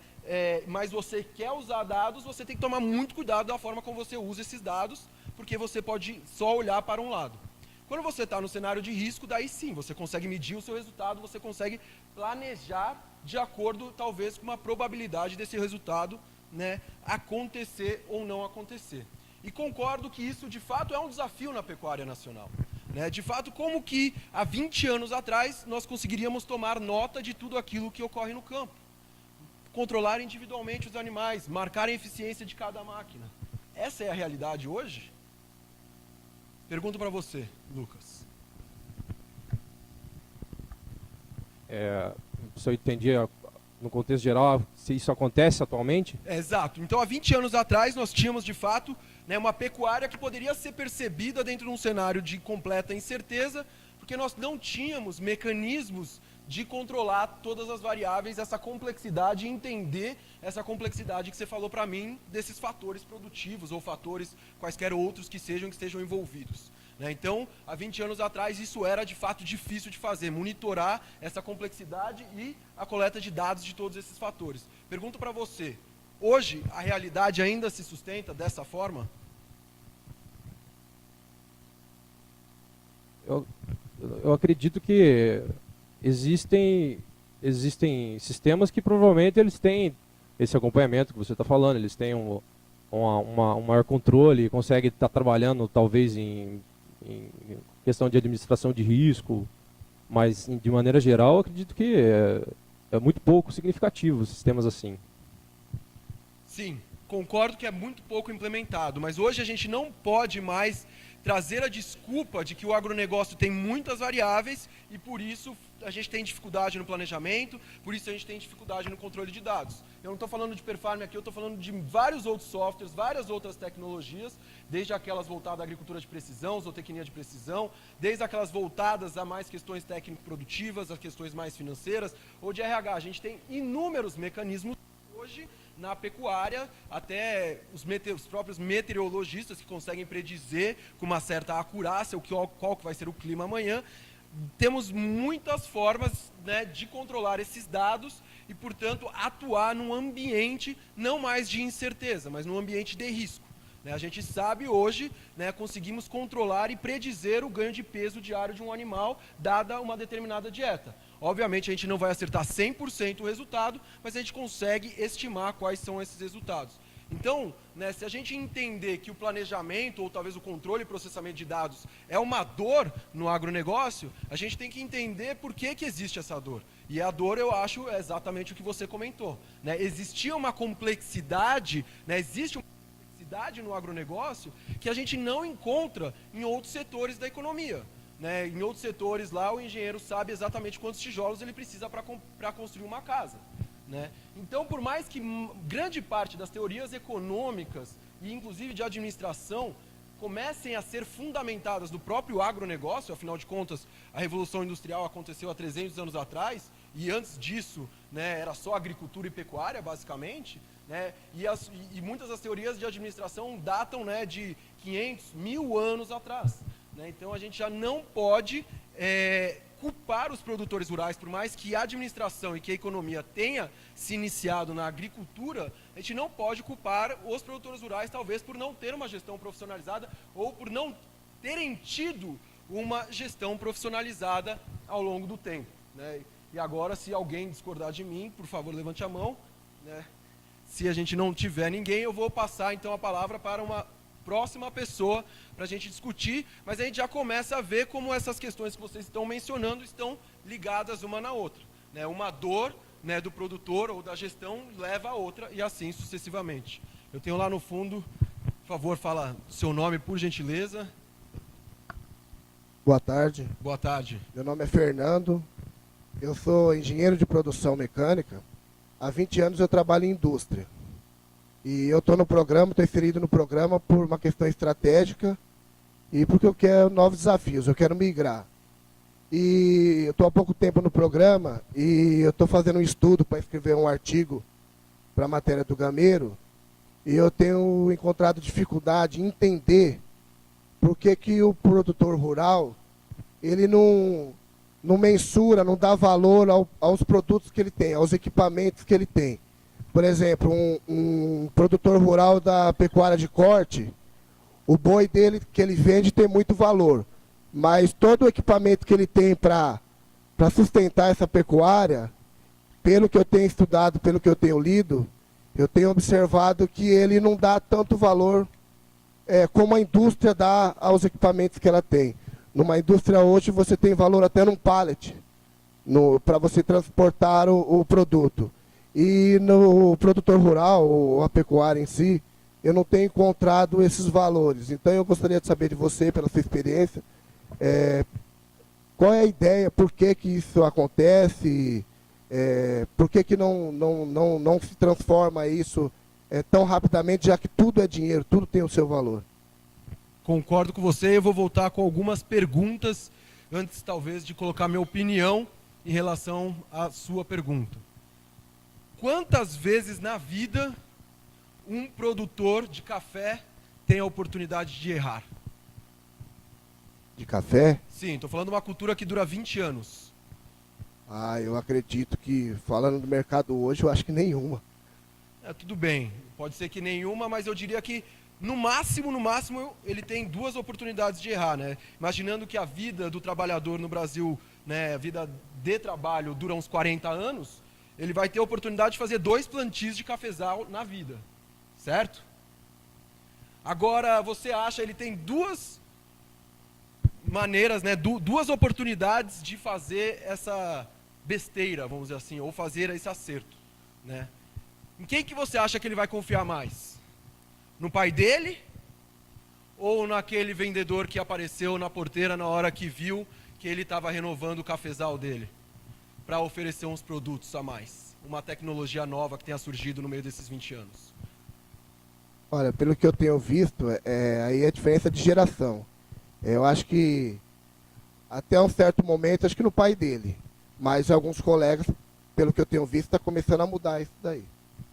mas você quer usar dados, você tem que tomar muito cuidado da forma como você usa esses dados, porque você pode só olhar para um lado. Quando você está no cenário de risco, daí sim, você consegue medir o seu resultado, você consegue planejar de acordo, talvez, com uma probabilidade desse resultado, né, acontecer ou não acontecer. E concordo que isso, de fato, é um desafio na pecuária nacional. Né? De fato, como que há 20 anos atrás nós conseguiríamos tomar nota de tudo aquilo que ocorre no campo? Controlar individualmente os animais, marcar a eficiência de cada máquina. Essa é a realidade hoje? Pergunto para você, Lucas. Se eu entendi no contexto geral, se isso acontece atualmente? Exato. Então, há 20 anos atrás, nós tínhamos, de fato, né, uma pecuária que poderia ser percebida dentro de um cenário de completa incerteza, porque nós não tínhamos mecanismos de controlar todas as variáveis, essa complexidade, e entender essa complexidade que você falou para mim, desses fatores produtivos ou fatores quaisquer outros que estejam envolvidos. Né? Então, há 20 anos atrás, isso era de fato difícil de fazer, monitorar essa complexidade e a coleta de dados de todos esses fatores. Pergunto para você, hoje a realidade ainda se sustenta dessa forma? Eu acredito que existem sistemas que provavelmente eles têm esse acompanhamento que você está falando, eles têm um maior controle, conseguem estar trabalhando talvez em questão de administração de risco, mas de maneira geral eu acredito que é muito pouco significativo sistemas assim. Sim, concordo que é muito pouco implementado, mas hoje a gente não pode mais trazer a desculpa de que o agronegócio tem muitas variáveis e por isso a gente tem dificuldade no planejamento, por isso a gente tem dificuldade no controle de dados. Eu não estou falando de Perfarm aqui, eu estou falando de vários outros softwares, várias outras tecnologias, desde aquelas voltadas à agricultura de precisão, zootecnia de precisão, desde aquelas voltadas a mais questões técnico-produtivas, a questões mais financeiras, ou de RH. A gente tem inúmeros mecanismos hoje na pecuária, até os próprios meteorologistas que conseguem predizer com uma certa acurácia qual que vai ser o clima amanhã. Temos muitas formas, né, de controlar esses dados e, portanto, atuar num ambiente não mais de incerteza, mas num ambiente de risco. Né? A gente sabe hoje, né, conseguimos controlar e predizer o ganho de peso diário de um animal, dada uma determinada dieta. Obviamente, a gente não vai acertar 100% o resultado, mas a gente consegue estimar quais são esses resultados. Então, né, se a gente entender que o planejamento, ou talvez o controle e processamento de dados, é uma dor no agronegócio, a gente tem que entender por que existe essa dor. E a dor, eu acho, é exatamente o que você comentou. Né? Existia uma complexidade, né, existe uma complexidade complexidade no agronegócio que a gente não encontra em outros setores da economia. Né? Em outros setores lá, o engenheiro sabe exatamente quantos tijolos ele precisa para construir uma casa. Né? Então, por mais que grande parte das teorias econômicas e inclusive de administração comecem a ser fundamentadas no próprio agronegócio, afinal de contas, a Revolução Industrial aconteceu há 300 anos atrás, e antes disso, né, era só agricultura e pecuária, basicamente, né, e muitas das teorias de administração datam, né, de 500, 1000 anos atrás. Né? Então, a gente já não pode culpar os produtores rurais, por mais que a administração e que a economia tenha se iniciado na agricultura, a gente não pode culpar os produtores rurais, talvez por não ter uma gestão profissionalizada ou por não terem tido uma gestão profissionalizada ao longo do tempo. Né? E agora, se alguém discordar de mim, por favor, levante a mão. Né? Se a gente não tiver ninguém, eu vou passar então a palavra para uma próxima pessoa para a gente discutir, mas a gente já começa a ver como essas questões que vocês estão mencionando estão ligadas uma na outra. Né? Uma dor, né, do produtor ou da gestão leva a outra e assim sucessivamente. Eu tenho lá no fundo, por favor, fala seu nome, por gentileza. Boa tarde. Boa tarde. Meu nome é Fernando, eu sou engenheiro de produção mecânica. Há 20 anos eu trabalho em indústria. E eu estou no programa, estou inserido no programa por uma questão estratégica e porque eu quero novos desafios, eu quero migrar. E eu estou há pouco tempo no programa e eu estou fazendo um estudo para escrever um artigo para a matéria do Gameiro e eu tenho encontrado dificuldade em entender por que o produtor rural ele não mensura, não dá valor aos produtos que ele tem, aos equipamentos que ele tem. Por exemplo, um produtor rural da pecuária de corte, o boi dele que ele vende tem muito valor, mas todo o equipamento que ele tem para sustentar essa pecuária, pelo que eu tenho estudado, pelo que eu tenho lido, eu tenho observado que ele não dá tanto valor como a indústria dá aos equipamentos que ela tem. Numa indústria hoje você tem valor até num pallet, para você transportar o produto. E no produtor rural, ou a pecuária em si, eu não tenho encontrado esses valores. Então eu gostaria de saber de você, pela sua experiência, qual é a ideia, por que isso acontece, por que não se transforma isso tão rapidamente, já que tudo é dinheiro, tudo tem o seu valor. Concordo com você, eu vou voltar com algumas perguntas, antes talvez de colocar minha opinião em relação à sua pergunta. Quantas vezes na vida um produtor de café tem a oportunidade de errar? De café? Sim, estou falando de uma cultura que dura 20 anos. Eu acredito que, falando do mercado hoje, eu acho que nenhuma. Tudo bem, pode ser que nenhuma, mas eu diria que no máximo, ele tem 2 oportunidades de errar. Né? Imaginando que a vida do trabalhador no Brasil, né, a vida de trabalho dura uns 40 anos, ele vai ter a oportunidade de fazer 2 plantios de cafezal na vida, certo? Agora, você acha, ele tem 2 maneiras, né, 2 oportunidades de fazer essa besteira, vamos dizer assim, ou fazer esse acerto. Né? Em quem que você acha que ele vai confiar mais? No pai dele? Ou naquele vendedor que apareceu na porteira na hora que viu que ele estava renovando o cafezal dele? Para oferecer uns produtos a mais, uma tecnologia nova que tenha surgido no meio desses 20 anos? Olha, pelo que eu tenho visto, aí é a diferença de geração. Eu acho que, até um certo momento, acho que no pai dele. Mas alguns colegas, pelo que eu tenho visto, está começando a mudar isso daí.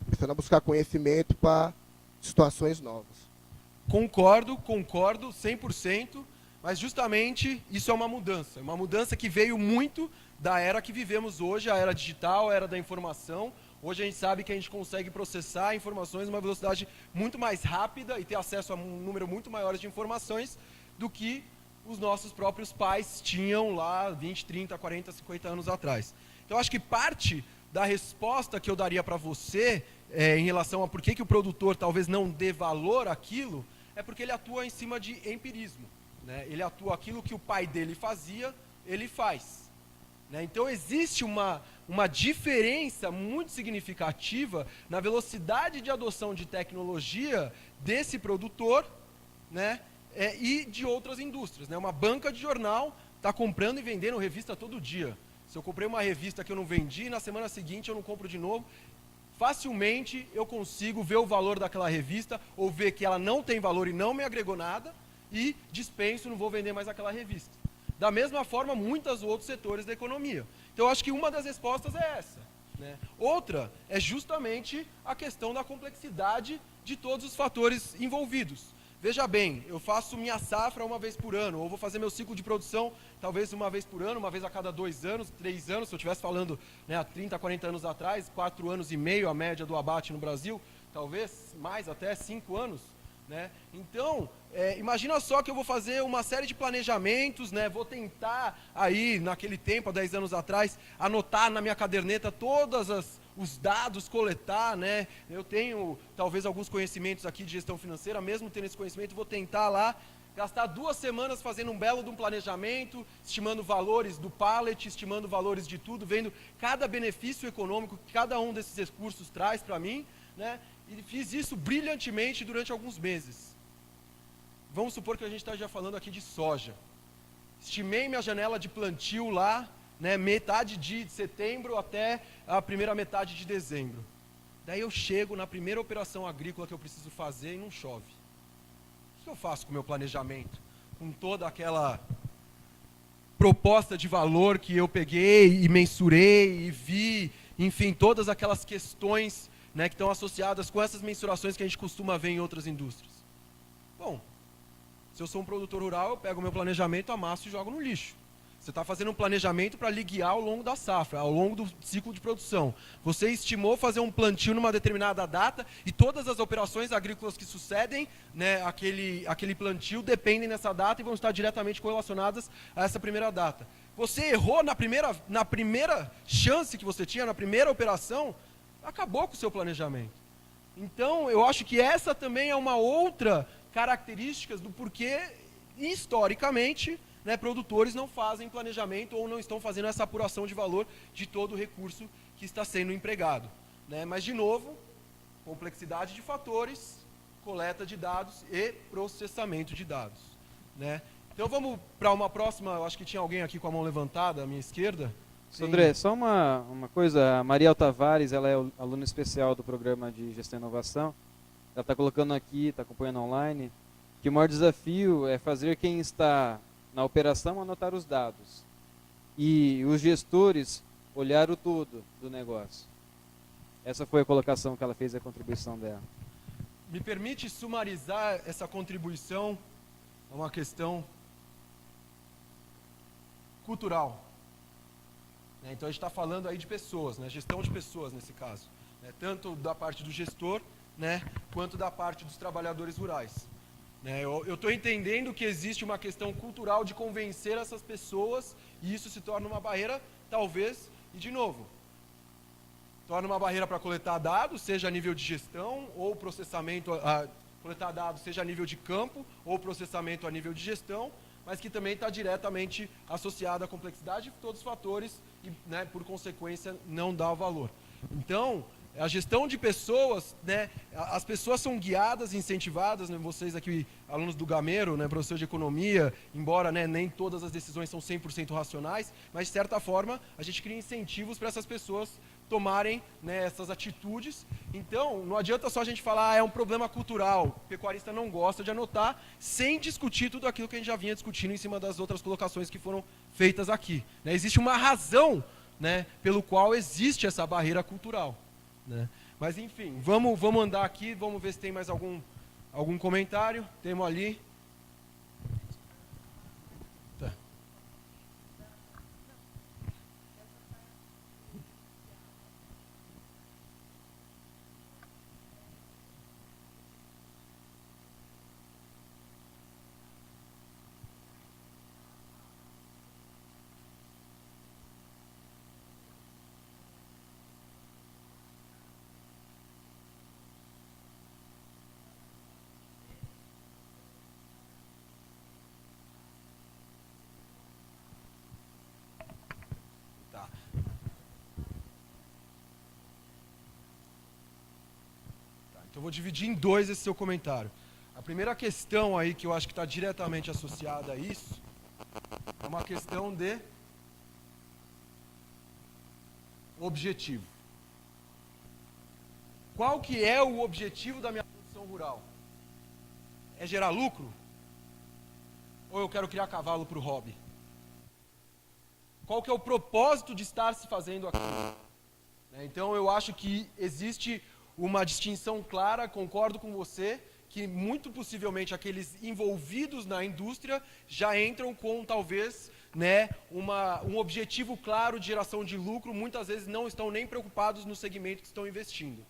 Começando a buscar conhecimento para situações novas. Concordo 100%, mas justamente isso é uma mudança que veio muito da era que vivemos hoje, a era digital, a era da informação. Hoje a gente sabe que a gente consegue processar informações numa velocidade muito mais rápida e ter acesso a um número muito maior de informações do que os nossos próprios pais tinham lá 20, 30, 40, 50 anos atrás. Então, eu acho que parte da resposta que eu daria para você em relação a por que o produtor talvez não dê valor àquilo, é porque ele atua em cima de empirismo. Né? Ele atua aquilo que o pai dele fazia, ele faz. né? Então existe uma diferença muito significativa na velocidade de adoção de tecnologia desse produtor, né, e de outras indústrias, né? Uma banca de jornal está comprando e vendendo revista todo dia. Se eu comprei uma revista que eu não vendi, na semana seguinte eu não compro de novo. Facilmente eu consigo ver o valor daquela revista ou ver que ela não tem valor e não me agregou nada e dispenso, não vou vender mais aquela revista. Da mesma forma, muitos outros setores da economia. Então, eu acho que uma das respostas é essa, né? Outra é justamente a questão da complexidade de todos os fatores envolvidos. Veja bem, eu faço minha safra uma vez por ano, ou vou fazer meu ciclo de produção talvez uma vez por ano, uma vez a cada 2 anos, 3 anos, se eu estivesse falando, né, há 30, 40 anos atrás, 4 anos e meio a média do abate no Brasil, talvez mais, até 5 anos. Né? Então, imagina só que eu vou fazer uma série de planejamentos, né? Vou tentar aí, naquele tempo, há 10 anos atrás, anotar na minha caderneta todos os dados, coletar, né? Eu tenho talvez alguns conhecimentos aqui de gestão financeira, mesmo tendo esse conhecimento, vou tentar lá gastar 2 semanas fazendo um belo de um planejamento, estimando valores do pallet, estimando valores de tudo, vendo cada benefício econômico que cada um desses recursos traz para mim, né? E fiz isso brilhantemente durante alguns meses. Vamos supor que a gente está já falando aqui de soja. Estimei minha janela de plantio lá, né, metade de setembro até a primeira metade de dezembro. Daí eu chego na primeira operação agrícola que eu preciso fazer e não chove. O que eu faço com o meu planejamento? Com toda aquela proposta de valor que eu peguei e mensurei e vi, enfim, todas aquelas questões, né, que estão associadas com essas mensurações que a gente costuma ver em outras indústrias. Bom, se eu sou um produtor rural, eu pego o meu planejamento, amasso e jogo no lixo. Você está fazendo um planejamento para lhe guiar ao longo da safra, ao longo do ciclo de produção. Você estimou fazer um plantio numa determinada data e todas as operações agrícolas que sucedem, né, aquele plantio dependem dessa data e vão estar diretamente correlacionadas a essa primeira data. Você errou na primeira chance que você tinha, na primeira operação, acabou com o seu planejamento. Então, eu acho que essa também é uma outra característica do porquê, historicamente, né, produtores não fazem planejamento ou não estão fazendo essa apuração de valor de todo o recurso que está sendo empregado. Né? Mas, de novo, complexidade de fatores, coleta de dados e processamento de dados. Né? Então, vamos para uma próxima. Eu acho que tinha alguém aqui com a mão levantada à minha esquerda. André, só uma coisa, a Mariel Tavares, ela é aluna especial do programa de Gestão e Inovação, ela está colocando aqui, está acompanhando online, que o maior desafio é fazer quem está na operação anotar os dados e os gestores olhar o todo do negócio. Essa foi a colocação que ela fez, a contribuição dela. Me permite sumarizar essa contribuição a uma questão cultural. Então a gente está falando aí de pessoas, né? Gestão de pessoas nesse caso, né? Tanto da parte do gestor, né, quanto da parte dos trabalhadores rurais. Né? Eu estou entendendo que existe uma questão cultural de convencer essas pessoas e isso se torna uma barreira, talvez, e de novo, torna uma barreira para coletar dados, seja a nível de gestão ou processamento, coletar dados seja a nível de campo ou processamento a nível de gestão, mas que também está diretamente associada à complexidade de todos os fatores e, né, por consequência, não dá o valor. Então, a gestão de pessoas, né, as pessoas são guiadas, incentivadas, né, vocês aqui, alunos do Gamero, né, professor de economia, embora, né, nem todas as decisões são 100% racionais, mas de certa forma a gente cria incentivos para essas pessoas tomarem, né, essas atitudes. Então, não adianta só a gente falar, é um problema cultural, o pecuarista não gosta de anotar, sem discutir tudo aquilo que a gente já vinha discutindo em cima das outras colocações que foram feitas aqui. Né? Existe uma razão, né, pelo qual existe essa barreira cultural. Né? Mas, enfim, vamos andar aqui, vamos ver se tem mais algum comentário. Temos ali. Tá. Então eu vou dividir em dois esse seu comentário. A primeira questão aí que eu acho que está diretamente associada a isso é uma questão de objetivo. Qual que é o objetivo da minha produção rural? É gerar lucro? Ou eu quero criar cavalo para o hobby? Qual que é o propósito de estar se fazendo aquilo? Então eu acho que existe uma distinção clara, concordo com você, que muito possivelmente aqueles envolvidos na indústria já entram com talvez um objetivo claro de geração de lucro, muitas vezes não estão nem preocupados no segmento que estão investindo.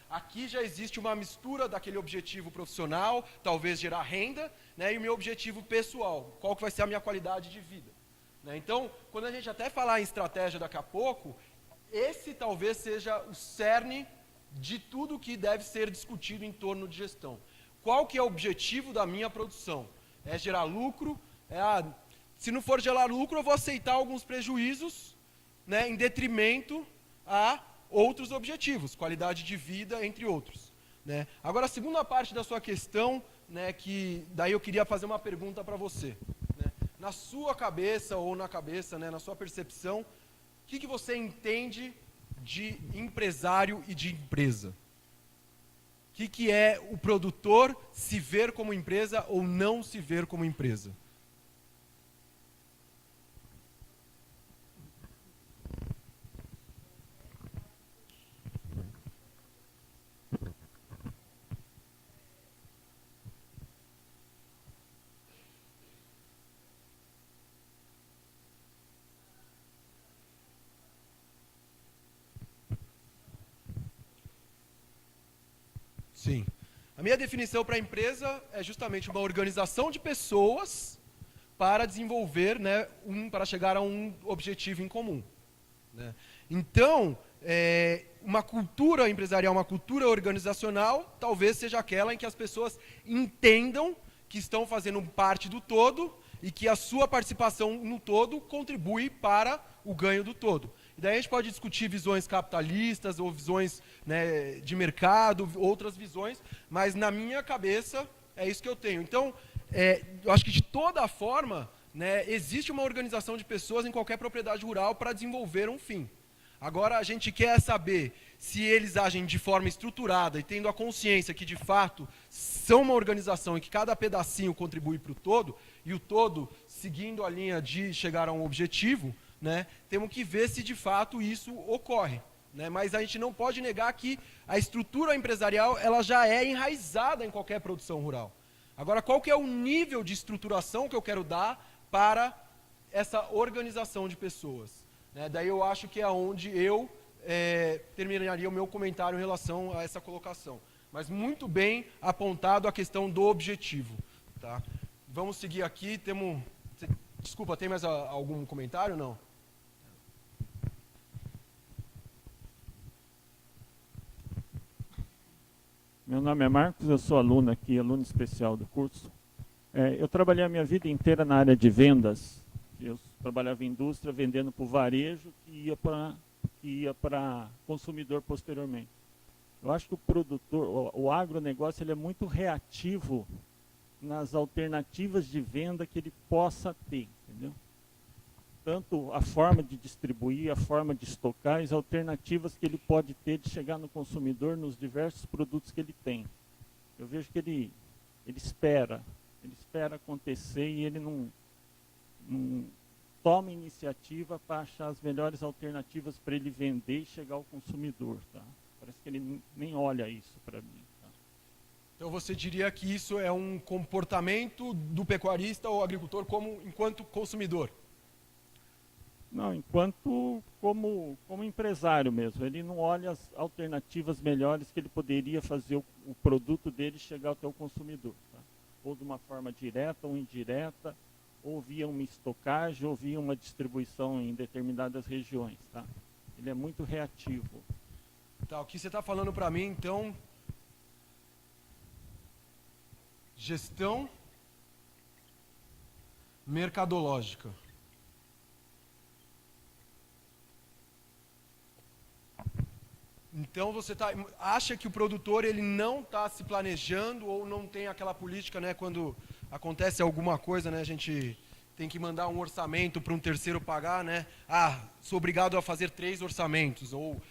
Aqui já existe uma mistura daquele objetivo profissional, talvez gerar renda, e o meu objetivo pessoal, qual que vai ser a minha qualidade de vida. Então, quando a gente até falar em estratégia daqui a pouco, esse talvez seja o cerne de tudo que deve ser discutido em torno de gestão. Qual que é o objetivo da minha produção? É gerar lucro? Se não for gerar lucro, eu vou aceitar alguns prejuízos, em detrimento a outros objetivos, qualidade de vida, entre outros. Agora, a segunda parte da sua questão, que daí eu queria fazer uma pergunta para você. Na sua cabeça, ou na cabeça, na sua percepção, o que você entende de empresário e de empresa? O que é o produtor se ver como empresa ou não se ver como empresa? Sim. A minha definição para a empresa é justamente uma organização de pessoas para desenvolver, para chegar a um objetivo em comum. Então, uma cultura empresarial, uma cultura organizacional, talvez seja aquela em que as pessoas entendam que estão fazendo parte do todo e que a sua participação no todo contribui para o ganho do todo. E daí a gente pode discutir visões capitalistas ou visões de mercado, outras visões, mas na minha cabeça é isso que eu tenho. Então, eu acho que de toda forma, existe uma organização de pessoas em qualquer propriedade rural para desenvolver um fim. Agora a gente quer saber se eles agem de forma estruturada e tendo a consciência que de fato são uma organização e que cada pedacinho contribui para o todo, e o todo seguindo a linha de chegar a um objetivo, temos que ver se de fato isso ocorre. Mas a gente não pode negar que a estrutura empresarial ela já é enraizada em qualquer produção rural. Agora, qual que é o nível de estruturação que eu quero dar para essa organização de pessoas? Daí eu acho que é onde eu terminaria o meu comentário em relação a essa colocação. Mas muito bem apontado a questão do objetivo. Tá? Vamos seguir aqui. Desculpa, tem mais algum comentário? Não? Meu nome é Marcos, eu sou aluno aqui, aluno especial do curso. Eu trabalhei a minha vida inteira na área de vendas. Eu trabalhava em indústria, vendendo para o varejo, que ia para consumidor posteriormente. Eu acho que o produtor, o agronegócio, ele é muito reativo nas alternativas de venda que ele possa ter, entendeu? Tanto a forma de distribuir, a forma de estocar, as alternativas que ele pode ter de chegar no consumidor nos diversos produtos que ele tem. Eu vejo que ele espera acontecer e ele não toma iniciativa para achar as melhores alternativas para ele vender e chegar ao consumidor. Tá? Parece que ele nem olha isso para mim. Tá? Então você diria que isso é um comportamento do pecuarista ou agricultor enquanto consumidor? Não, como empresário mesmo. Ele não olha as alternativas melhores que ele poderia fazer o produto dele chegar até o consumidor. Tá? Ou de uma forma direta ou indireta, ou via uma estocagem, ou via uma distribuição em determinadas regiões. Tá? Ele é muito reativo. Tá, o que você está falando para mim, então, gestão mercadológica. Então você acha que o produtor ele não está se planejando ou não tem aquela política, né? Quando acontece alguma coisa, né? A gente tem que mandar um orçamento para um terceiro pagar, né? Ah, sou obrigado a fazer 3 orçamentos ou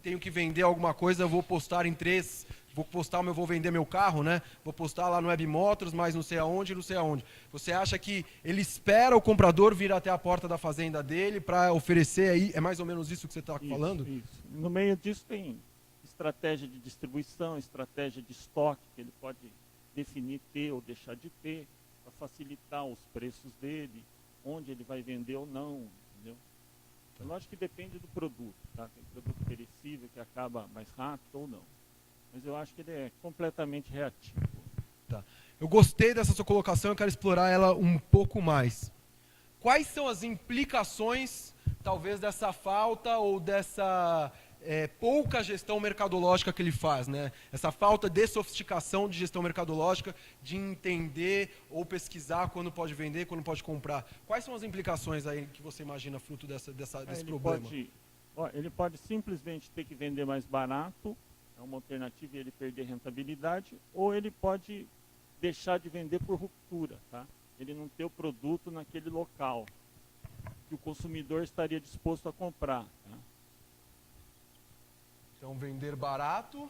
tenho que vender alguma coisa, vou postar em 3. Vou vender meu carro, né? Vou postar lá no Web Motors, mas não sei aonde, não sei aonde. Você acha que ele espera o comprador vir até a porta da fazenda dele para oferecer aí? É mais ou menos isso que você está falando? Isso. No meio disso tem estratégia de distribuição, estratégia de estoque, que ele pode definir ter ou deixar de ter, para facilitar os preços dele, onde ele vai vender ou não, entendeu? É lógico que depende do produto, tá? Tem produto perecível que acaba mais rápido ou não. Mas eu acho que ele é completamente reativo. Tá. Eu gostei dessa sua colocação, eu quero explorar ela um pouco mais. Quais são as implicações, talvez, dessa falta ou dessa pouca gestão mercadológica que ele faz, né? Essa falta de sofisticação de gestão mercadológica, de entender ou pesquisar quando pode vender, quando pode comprar. Quais são as implicações aí que você imagina fruto desse problema? Ele pode simplesmente ter que vender mais barato, é uma alternativa e ele perder rentabilidade, ou ele pode deixar de vender por ruptura, tá? Ele não ter o produto naquele local que o consumidor estaria disposto a comprar. Tá? Então, vender barato.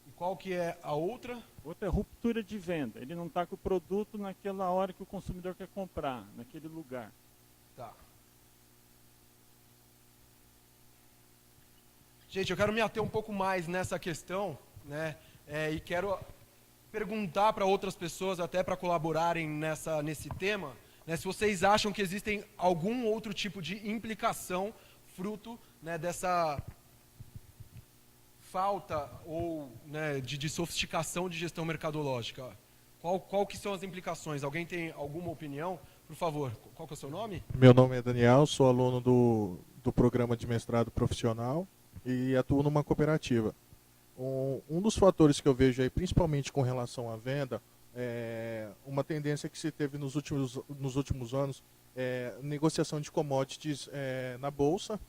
E qual que é a outra? Outra é ruptura de venda. Ele não está com o produto naquela hora que o consumidor quer comprar, naquele lugar. Tá. Gente, eu quero me ater um pouco mais nessa questão, né? E quero perguntar para outras pessoas, até para colaborarem nesse tema, né, se vocês acham que existem algum outro tipo de implicação fruto, né, dessa falta ou, né, de sofisticação de gestão mercadológica. Qual que são as implicações? Alguém tem alguma opinião? Por favor, qual que é o seu nome? Meu nome é Daniel, sou aluno do programa de mestrado profissional e atuo numa cooperativa. Um dos fatores que eu vejo aí, principalmente com relação à venda, é uma tendência que se teve nos últimos anos, negociação de commodities na bolsa,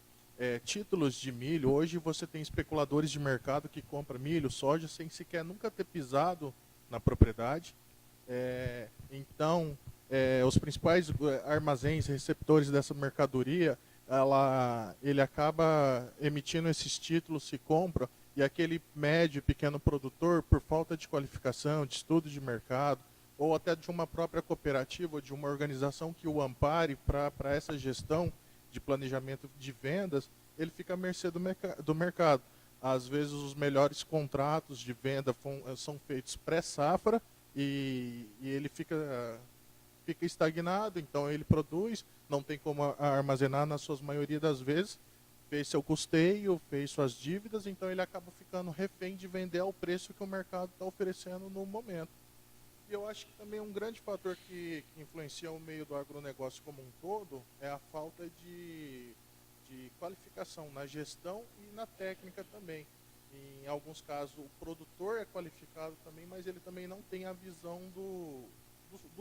títulos de milho. Hoje você tem especuladores de mercado que compram milho, soja, sem sequer nunca ter pisado na propriedade. Então, os principais armazéns, receptores dessa mercadoria, ele acaba emitindo esses títulos, se compra, e aquele médio e pequeno produtor, por falta de qualificação, de estudo de mercado, ou até de uma própria cooperativa, ou de uma organização que o ampare para essa gestão de planejamento de vendas, ele fica à mercê do mercado. Às vezes os melhores contratos de venda são feitos pré-safra e ele fica estagnado, então ele produz, não tem como armazenar na sua maioria das vezes, fez seu custeio, fez suas dívidas, então ele acaba ficando refém de vender ao preço que o mercado está oferecendo no momento. E eu acho que também um grande fator que influencia o meio do agronegócio como um todo é a falta de qualificação na gestão e na técnica também. Em alguns casos o produtor é qualificado também, mas ele também não tem a visão do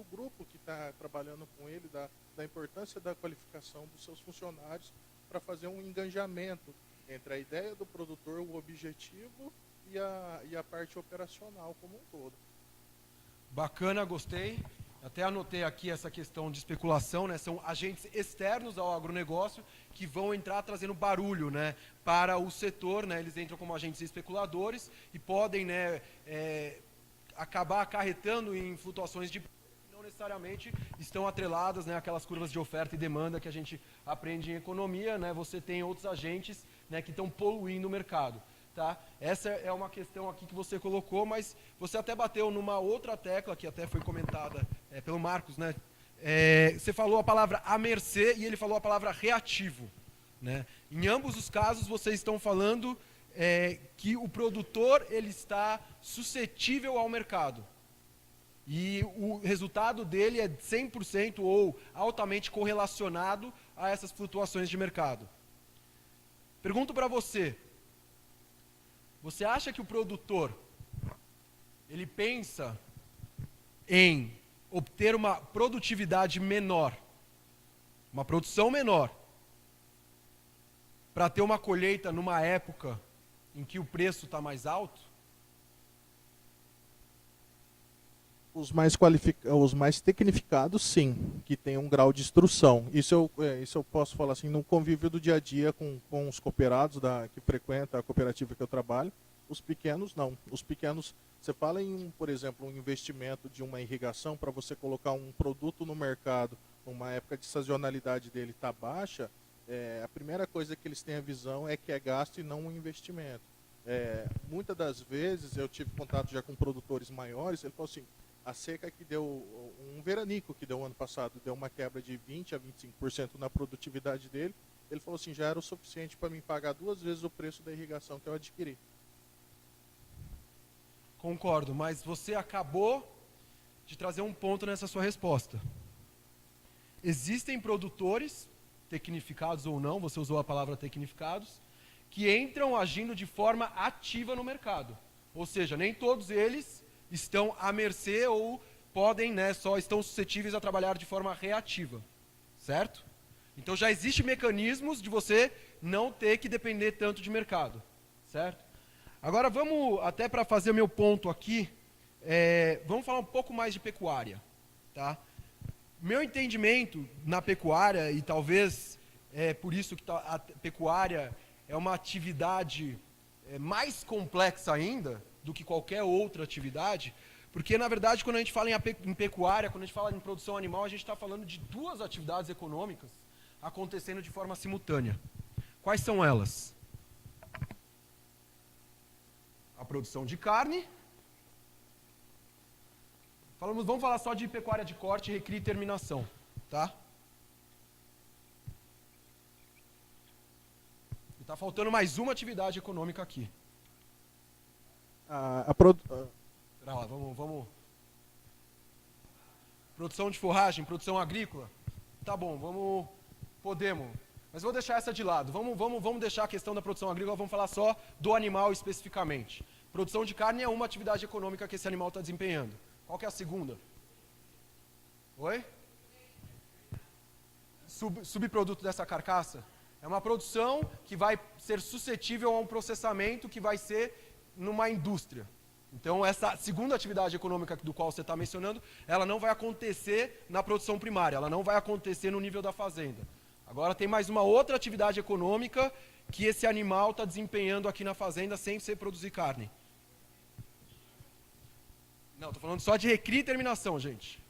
grupo que está trabalhando com ele, da importância da qualificação dos seus funcionários para fazer um engajamento entre a ideia do produtor, o objetivo e a parte operacional como um todo. Bacana, gostei. Até anotei aqui essa questão de especulação, né? São agentes externos ao agronegócio que vão entrar trazendo barulho, né, para o setor, né? Eles entram como agentes especuladores e podem, né, acabar acarretando em flutuações de preço que não necessariamente estão atreladas, né, àquelas curvas de oferta e demanda que a gente aprende em economia, né? Você tem outros agentes, né, que estão poluindo o mercado. Tá? Essa é uma questão aqui que você colocou, mas você até bateu numa outra tecla que até foi comentada pelo Marcos, né? Você falou a palavra à mercê e ele falou a palavra reativo, né? Em ambos os casos vocês estão falando que o produtor ele está suscetível ao mercado e o resultado dele é 100% ou altamente correlacionado a essas flutuações de mercado. Pergunto para você. Você acha que o produtor, ele pensa em obter uma produtividade menor, uma produção menor, para ter uma colheita numa época em que o preço está mais alto? Os mais tecnificados, sim, que tem um grau de instrução. Isso eu posso falar assim, no convívio do dia a dia com os cooperados que frequentam a cooperativa que eu trabalho. Os pequenos, não. Os pequenos, você fala em, por exemplo, um investimento de uma irrigação para você colocar um produto no mercado, numa época de sazonalidade dele está baixa, a primeira coisa que eles têm a visão é que é gasto e não um investimento. Muitas das vezes, eu tive contato já com produtores maiores, ele falou assim, a seca que deu, um veranico que deu ano passado, deu uma quebra de 20% a 25% na produtividade dele. Ele falou assim, já era o suficiente para mim pagar 2 vezes o preço da irrigação que eu adquiri. Concordo, mas você acabou de trazer um ponto nessa sua resposta. Existem produtores, tecnificados ou não, você usou a palavra tecnificados, que entram agindo de forma ativa no mercado. Ou seja, nem todos eles estão à mercê ou podem, só estão suscetíveis a trabalhar de forma reativa, certo? Então já existem mecanismos de você não ter que depender tanto de mercado, certo? Agora vamos, até para fazer o meu ponto aqui, vamos falar um pouco mais de pecuária, tá? Meu entendimento na pecuária, e talvez por isso que a pecuária é uma atividade mais complexa ainda do que qualquer outra atividade, porque, na verdade, quando a gente fala em pecuária, quando a gente fala em produção animal, a gente está falando de 2 atividades econômicas acontecendo de forma simultânea. Quais são elas? A produção de carne. Vamos falar só de pecuária de corte, recria e terminação, tá? E está faltando mais uma atividade econômica aqui. Pera lá, vamos. Produção de forragem, produção agrícola. Tá bom, podemos. Mas vou deixar essa de lado. Vamos deixar a questão da produção agrícola, vamos falar só do animal especificamente. Produção de carne é uma atividade econômica que esse animal está desempenhando. Qual que é a segunda? Oi? Subproduto dessa carcaça? É uma produção que vai ser suscetível a um processamento que vai ser numa indústria. Então, essa segunda atividade econômica do qual você está mencionando, ela não vai acontecer na produção primária, ela não vai acontecer no nível da fazenda. Agora tem mais uma outra atividade econômica que esse animal está desempenhando aqui na fazenda sem ser produzir carne. Não, estou falando só de recria e terminação, gente.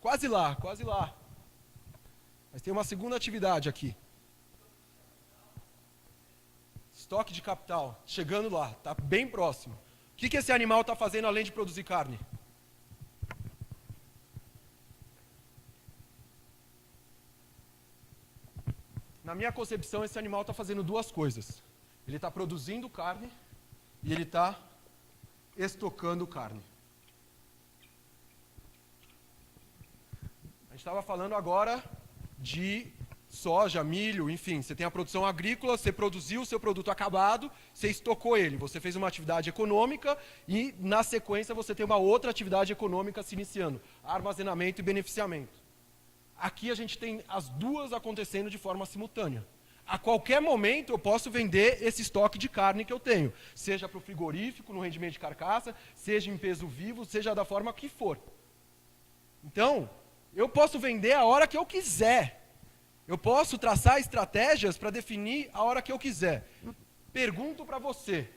Quase lá, quase lá. Mas tem uma segunda atividade aqui. Estoque de capital, chegando lá, está bem próximo. O que esse animal está fazendo além de produzir carne? Na minha concepção, esse animal está fazendo 2 coisas. Ele está produzindo carne e ele está estocando carne. A gente estava falando agora de soja, milho, enfim, você tem a produção agrícola, você produziu o seu produto acabado, você estocou ele, você fez uma atividade econômica e, na sequência, você tem uma outra atividade econômica se iniciando, armazenamento e beneficiamento. Aqui a gente tem as 2 acontecendo de forma simultânea. A qualquer momento eu posso vender esse estoque de carne que eu tenho, seja para o frigorífico, no rendimento de carcaça, seja em peso vivo, seja da forma que for. Então, eu posso vender a hora que eu quiser. Eu posso traçar estratégias para definir a hora que eu quiser. Pergunto para você.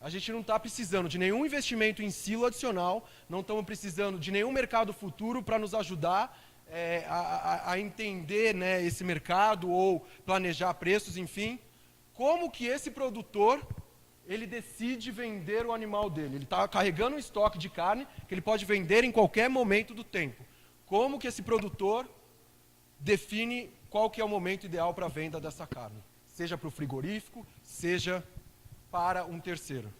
A gente não está precisando de nenhum investimento em silo adicional, não estamos precisando de nenhum mercado futuro para nos ajudar a entender, esse mercado ou planejar preços, enfim. Como que esse produtor ele decide vender o animal dele? Ele está carregando um estoque de carne que ele pode vender em qualquer momento do tempo. Como que esse produtor define qual que é o momento ideal para a venda dessa carne? Seja para o frigorífico, seja para um terceiro.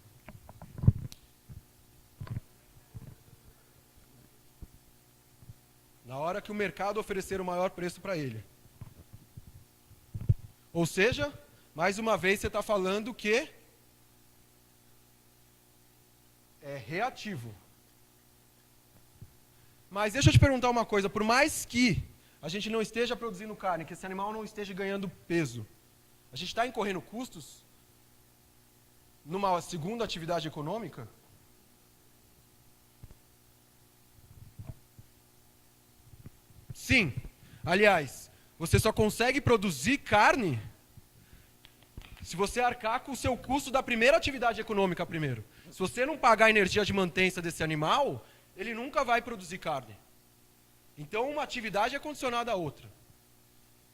Na hora que o mercado oferecer o maior preço para ele. Ou seja, mais uma vez você está falando que é reativo. Mas deixa eu te perguntar uma coisa, por mais que a gente não esteja produzindo carne, que esse animal não esteja ganhando peso, a gente está incorrendo custos numa segunda atividade econômica? Sim. Aliás, você só consegue produzir carne se você arcar com o seu custo da primeira atividade econômica primeiro. Se você não pagar a energia de mantença desse animal, ele nunca vai produzir carne. Então, uma atividade é condicionada à outra.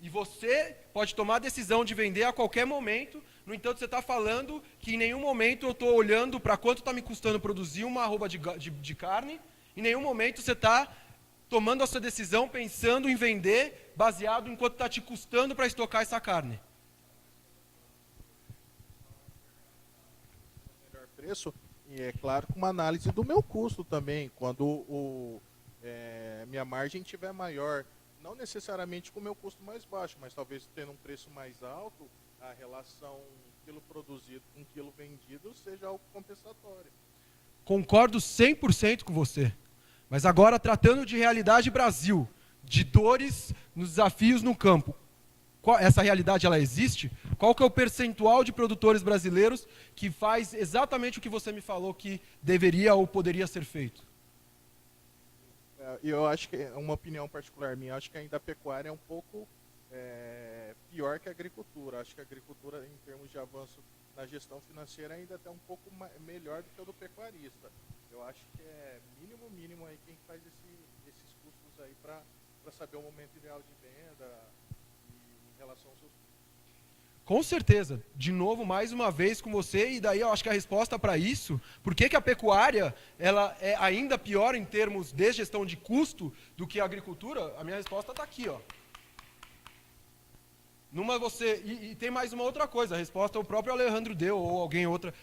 E você pode tomar a decisão de vender a qualquer momento. No entanto, você está falando que em nenhum momento eu estou olhando para quanto está me custando produzir uma arroba de carne. Em nenhum momento você está tomando a sua decisão pensando em vender baseado em quanto está te custando para estocar essa carne. Melhor preço, e é claro, com uma análise do meu custo também. Quando minha margem estiver maior, não necessariamente com o meu custo mais baixo, mas talvez tendo um preço mais alto, a relação quilo produzido com quilo vendido seja algo compensatório. Concordo 100% com você. Mas agora, tratando de realidade Brasil, de dores nos desafios no campo, essa realidade ela existe? Qual que é o percentual de produtores brasileiros que faz exatamente o que você me falou que deveria ou poderia ser feito? Eu acho que, uma opinião particular minha, acho que ainda a pecuária é um pouco pior que a agricultura. Acho que a agricultura, em termos de avanço na gestão financeira, ainda está um pouco melhor do que o do pecuarista. Eu acho que é mínimo aí quem faz esses custos aí para saber o momento ideal de venda em relação aos seus custos. Com certeza. De novo, mais uma vez com você, e daí eu acho que a resposta para isso, por que a pecuária ela é ainda pior em termos de gestão de custo do que a agricultura? A minha resposta está aqui, ó. E tem mais uma outra coisa, a resposta o próprio Alejandro deu, ou alguém outra.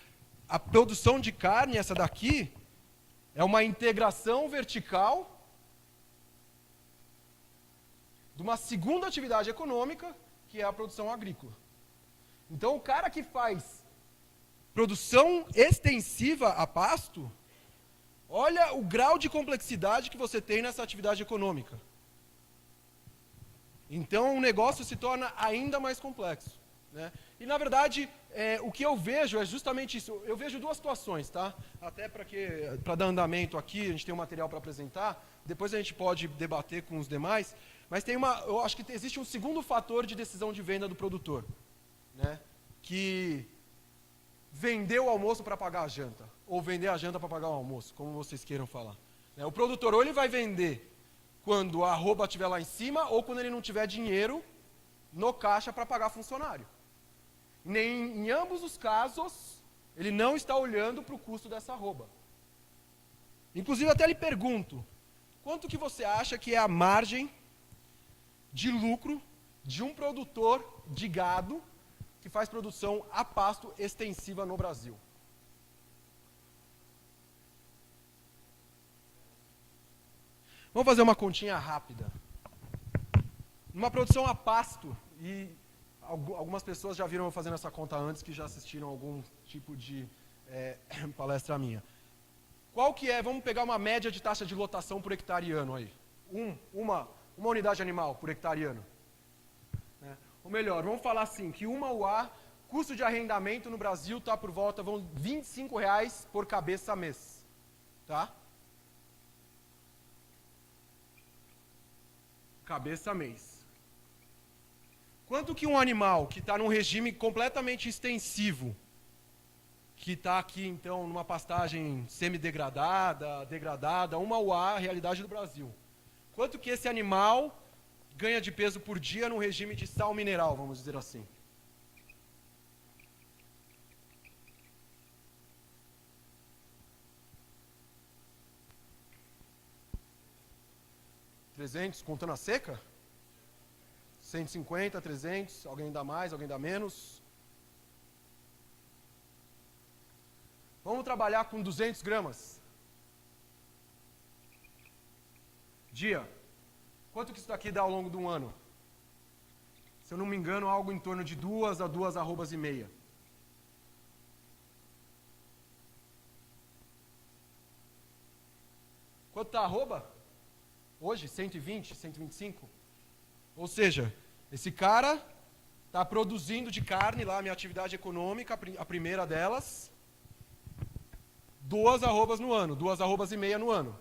A produção de carne, essa daqui, é uma integração vertical de uma segunda atividade econômica, que é a produção agrícola. Então, o cara que faz produção extensiva a pasto, olha o grau de complexidade que você tem nessa atividade econômica. Então, o negócio se torna ainda mais complexo, né? E, na verdade, o que eu vejo é justamente isso. Eu vejo duas situações, tá? Até para dar andamento aqui, a gente tem um material para apresentar, depois a gente pode debater com os demais, mas eu acho que existe um segundo fator de decisão de venda do produtor, né? Que vender o almoço para pagar a janta, ou vender a janta para pagar o almoço, como vocês queiram falar. O produtor, ou ele vai vender quando a arroba estiver lá em cima, ou quando ele não tiver dinheiro no caixa para pagar funcionário. Em ambos os casos, ele não está olhando para o custo dessa arroba. Inclusive, até lhe pergunto, quanto que você acha que é a margem de lucro de um produtor de gado que faz produção a pasto extensiva no Brasil? Vamos fazer uma continha rápida. Numa produção a pasto, e algumas pessoas já viram eu fazendo essa conta antes, que já assistiram algum tipo de palestra minha. Qual que é, vamos pegar uma média de taxa de lotação por hectare ano aí. Uma unidade animal por hectare ano. Ou melhor, vamos falar assim, que uma UA, custo de arrendamento no Brasil está por volta de R$25 por cabeça mês. Tá? Cabeça mês. Quanto que um animal que está num regime completamente extensivo, que está aqui, então, numa pastagem semi-degradada, degradada, uma UA, realidade do Brasil. Quanto que esse animal ganha de peso por dia num regime de sal mineral, vamos dizer assim? $300, contando a seca? 150, 300, alguém dá mais, alguém dá menos? Vamos trabalhar com 200 gramas. Dia. Quanto que isso daqui dá ao longo de um ano? Se eu não me engano, algo em torno de 2 a 2,5 arrobas. Quanto está a arroba? Hoje, 120, 125. Ou seja, esse cara está produzindo de carne lá a minha atividade econômica, a primeira delas, 2 arrobas no ano, 2,5 arrobas no ano.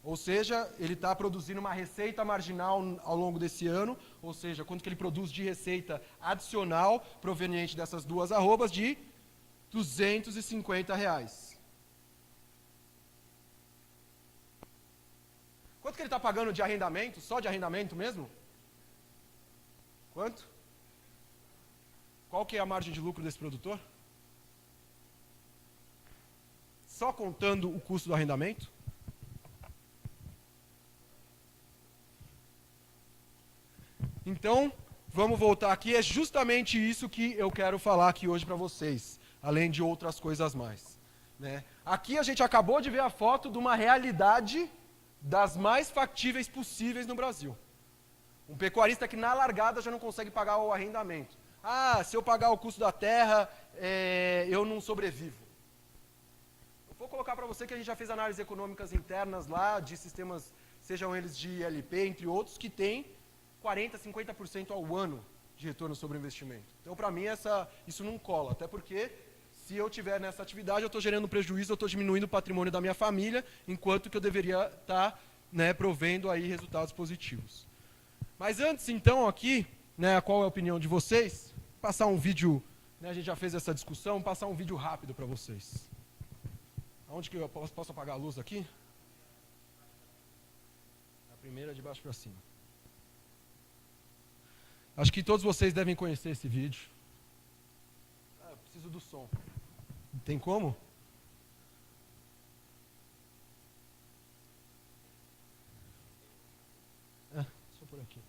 Ou seja, ele está produzindo uma receita marginal ao longo desse ano, ou seja, quanto que ele produz de receita adicional proveniente dessas 2 arrobas de R$250. Quanto que ele está pagando de arrendamento, só de arrendamento mesmo? Quanto? Qual que é a margem de lucro desse produtor? Só contando o custo do arrendamento? Então, vamos voltar aqui. É justamente isso que eu quero falar aqui hoje para vocês, além de outras coisas mais, né? Aqui a gente acabou de ver a foto de uma realidade das mais factíveis possíveis no Brasil. Um pecuarista que na largada já não consegue pagar o arrendamento. Ah, se eu pagar o custo da terra, eu não sobrevivo. Eu vou colocar para você que a gente já fez análises econômicas internas lá, de sistemas, sejam eles de ILP, entre outros, que tem 40%, 50% ao ano de retorno sobre o investimento. Então, para mim, isso não cola. Até porque, se eu estiver nessa atividade, eu estou gerando prejuízo, eu estou diminuindo o patrimônio da minha família, enquanto que eu deveria estar, né, provendo aí resultados positivos. Mas antes, então, aqui, né, qual é a opinião de vocês? Passar um vídeo, né, a gente já fez essa discussão, passar um vídeo rápido para vocês. Aonde que eu posso apagar a luz aqui? A primeira de baixo para cima. Acho que todos vocês devem conhecer esse vídeo. Eu preciso do som. Tem como? Só por aqui.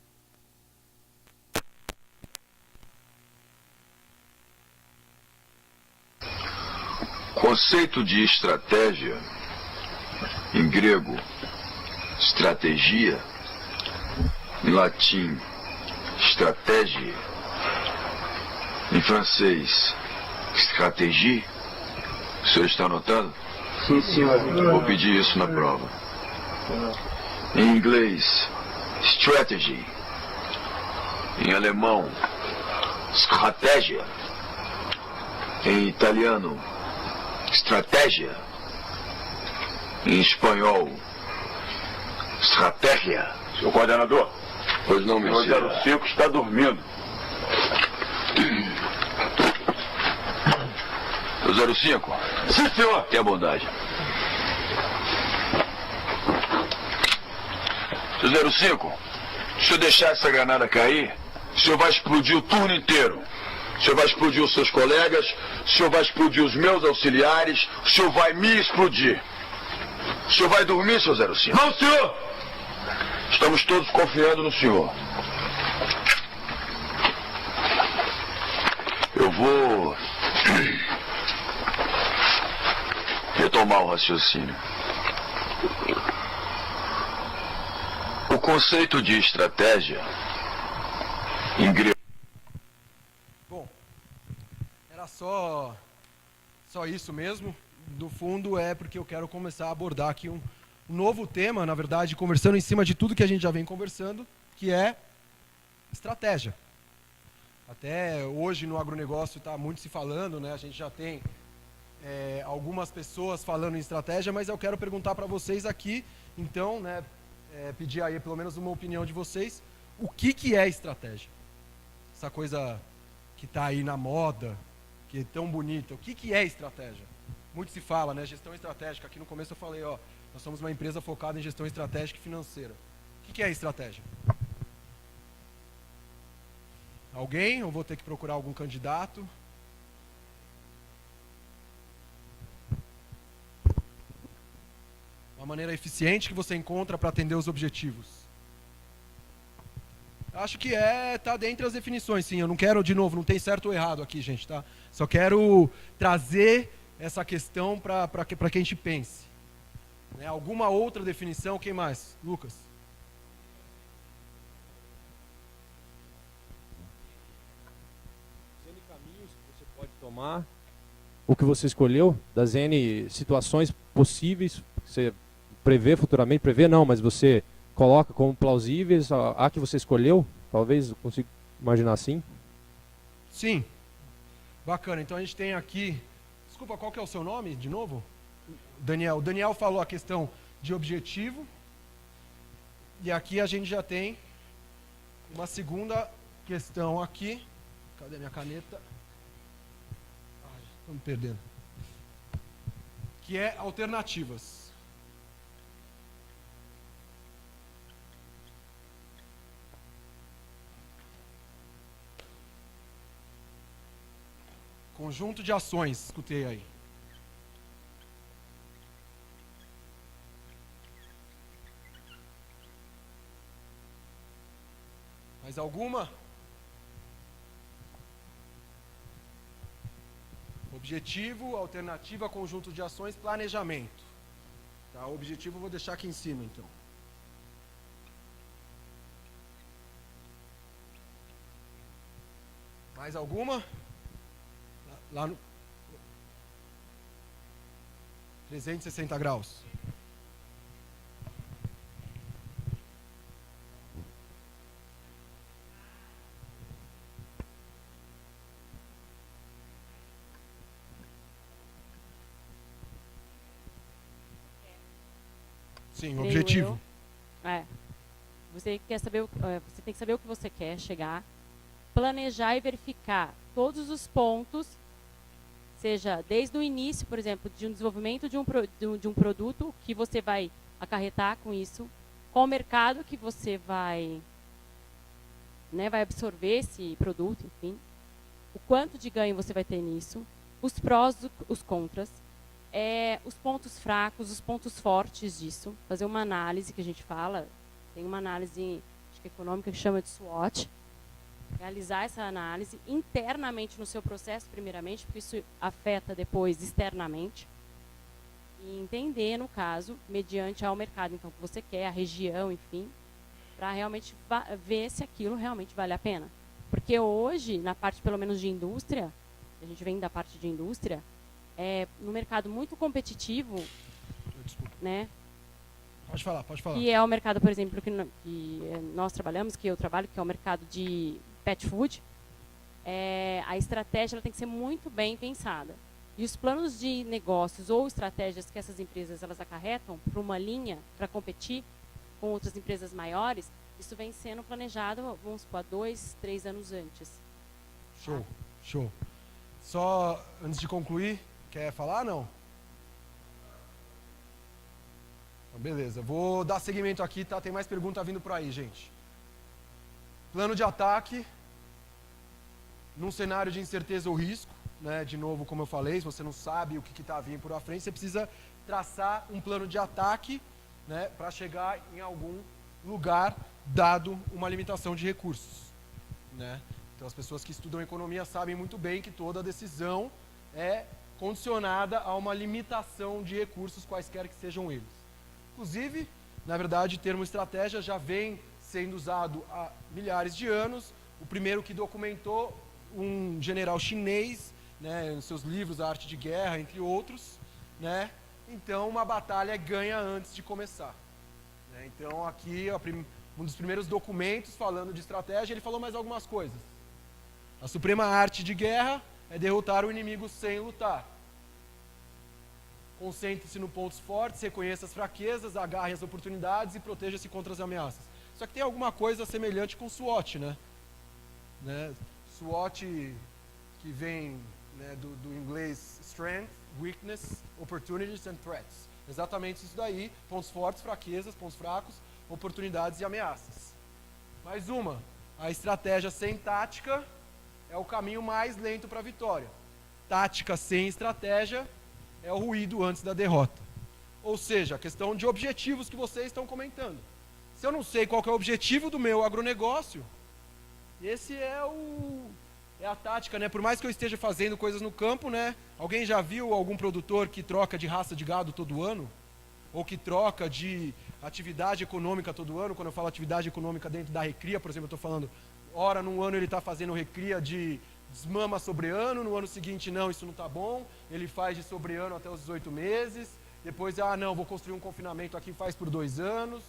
Conceito de estratégia, em grego, estratégia, em latim, estratégia, em francês, stratégie. O senhor está anotando? Sim, senhor. Vou pedir isso na prova. Em inglês, strategy. Em alemão, estratégia. Em italiano, estratégia. Em espanhol, estratégia. Senhor coordenador, Pois não, meu o senhor. 05 está dormindo. O 05? Sim, senhor. Tenha bondade. Seu 05, se eu deixar essa granada cair, o senhor vai explodir o turno inteiro. O senhor vai explodir os seus colegas, o senhor vai explodir os meus auxiliares, o senhor vai me explodir. O senhor vai dormir, seu 05? Não, senhor. Estamos todos confiando no senhor. Eu vou retomar o raciocínio. O conceito de estratégia em grego. Bom, era só isso mesmo. No fundo é porque eu quero começar a abordar aqui um novo tema, na verdade, conversando em cima de tudo que a gente já vem conversando, que é estratégia. Até hoje no agronegócio está muito se falando, né? A gente já tem algumas pessoas falando em estratégia, mas eu quero perguntar para vocês aqui, então, né, pedir aí pelo menos uma opinião de vocês, o que é estratégia? Essa coisa que está aí na moda, que é tão bonita, o que é estratégia? Muito se fala, né? Gestão estratégica. Aqui no começo eu falei, ó, nós somos uma empresa focada em gestão estratégica e financeira. O que é estratégia? Alguém? Eu vou ter que procurar algum candidato. Uma maneira eficiente que você encontra para atender os objetivos. Acho que tá dentre as definições, sim. Eu não quero, de novo, não tem certo ou errado aqui, gente, tá? Só quero trazer essa questão para que a gente pense. Né? Alguma outra definição? Quem mais? Lucas? N caminhos que você pode tomar, o que você escolheu, das N situações possíveis, você prevê futuramente, prevê não, mas você coloca como plausíveis, a que você escolheu, talvez eu consiga imaginar assim. Sim. Bacana. Então a gente tem aqui... Desculpa, qual que é o seu nome, de novo? Daniel. O Daniel falou a questão de objetivo. E aqui a gente já tem uma segunda questão aqui. Cadê minha caneta? Ai, estou me perdendo. Que é alternativas. Conjunto de ações, escutei aí. Mais alguma? Objetivo, alternativa, conjunto de ações, planejamento. Tá, o objetivo eu vou deixar aqui em cima, então. Mais alguma? Lá no 360 graus. Sim, objetivo. Você quer saber, você tem que saber o que você quer chegar, planejar e verificar todos os pontos, seja desde o início, por exemplo, de um desenvolvimento de um produto que você vai acarretar com isso, qual o mercado que você vai absorver esse produto, enfim, o quanto de ganho você vai ter nisso, os prós, os contras, os pontos fracos, os pontos fortes disso, fazer uma análise que a gente fala, tem uma análise acho que econômica que chama de SWOT, realizar essa análise internamente no seu processo, primeiramente, porque isso afeta depois externamente, e entender, no caso, mediante ao mercado, então, que você quer, a região, enfim, para realmente ver se aquilo realmente vale a pena. Porque hoje, na parte, pelo menos, de indústria, a gente vem da parte de indústria, no mercado muito competitivo, né? Pode falar. Que é o mercado, por exemplo, que nós trabalhamos, que eu trabalho, que é o mercado de pet food, a estratégia ela tem que ser muito bem pensada. E os planos de negócios ou estratégias que essas empresas elas acarretam para uma linha, para competir com outras empresas maiores, isso vem sendo planejado, vamos supor, 2, 3 anos antes. Show. Só antes de concluir, quer falar, não? Então, beleza, vou dar seguimento aqui, tá? Tem mais pergunta vindo por aí, gente. Plano de ataque, num cenário de incerteza ou risco, né? De novo, como eu falei, se você não sabe o que está vindo por à frente, você precisa traçar um plano de ataque, né? Para chegar em algum lugar, dado uma limitação de recursos, né? Então, as pessoas que estudam economia sabem muito bem que toda decisão é condicionada a uma limitação de recursos, quaisquer que sejam eles. Inclusive, na verdade, o termo estratégia já vem sendo usado há milhares de anos. O primeiro que documentou, um general chinês, né, em seus livros, A Arte de Guerra, entre outros, né? Então, uma batalha ganha antes de começar, né? Então, aqui, um dos primeiros documentos falando de estratégia, ele falou mais algumas coisas. A suprema arte de guerra é derrotar o inimigo sem lutar. Concentre-se nos pontos fortes, reconheça as fraquezas, agarre as oportunidades e proteja-se contra as ameaças. Só que tem alguma coisa semelhante com SWOT, né? SWOT, que vem, né, do inglês Strength, Weakness, Opportunities and Threats. Exatamente isso daí, pontos fortes, fraquezas, pontos fracos, oportunidades e ameaças. Mais uma, a estratégia sem tática é o caminho mais lento para a vitória. Tática sem estratégia é o ruído antes da derrota. Ou seja, a questão de objetivos que vocês estão comentando. Se eu não sei qual que é o objetivo do meu agronegócio, esse é a tática, né? Por mais que eu esteja fazendo coisas no campo, né? Alguém já viu algum produtor que troca de raça de gado todo ano? Ou que troca de atividade econômica todo ano? Quando eu falo atividade econômica dentro da recria, por exemplo, eu estou falando, ora num ano ele está fazendo recria de desmama sobre ano, no ano seguinte não, isso não está bom, ele faz de sobre ano até os 18 meses, depois, não, vou construir um confinamento aqui, faz por 2 anos.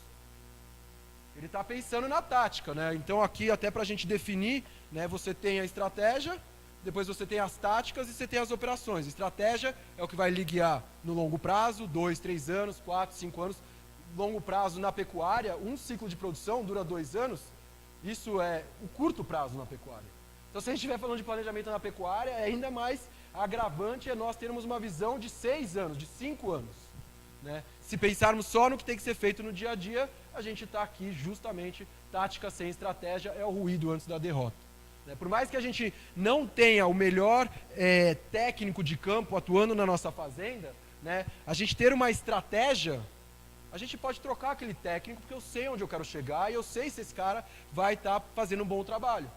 Ele está pensando na tática, né? Então aqui até para a gente definir, né, você tem a estratégia, depois você tem as táticas e você tem as operações. Estratégia é o que vai lhe guiar no longo prazo, 2, 3 anos, 4, 5 anos. Longo prazo na pecuária, um ciclo de produção dura 2 anos, isso é o curto prazo na pecuária. Então se a gente estiver falando de planejamento na pecuária, é ainda mais agravante é nós termos uma visão de 6 anos, de 5 anos. Né? Se pensarmos só no que tem que ser feito no dia a dia, a gente está aqui justamente, tática sem estratégia é o ruído antes da derrota. Né? Por mais que a gente não tenha o melhor técnico de campo atuando na nossa fazenda, né? A gente ter uma estratégia, a gente pode trocar aquele técnico porque eu sei onde eu quero chegar e eu sei se esse cara vai estar fazendo um bom trabalho.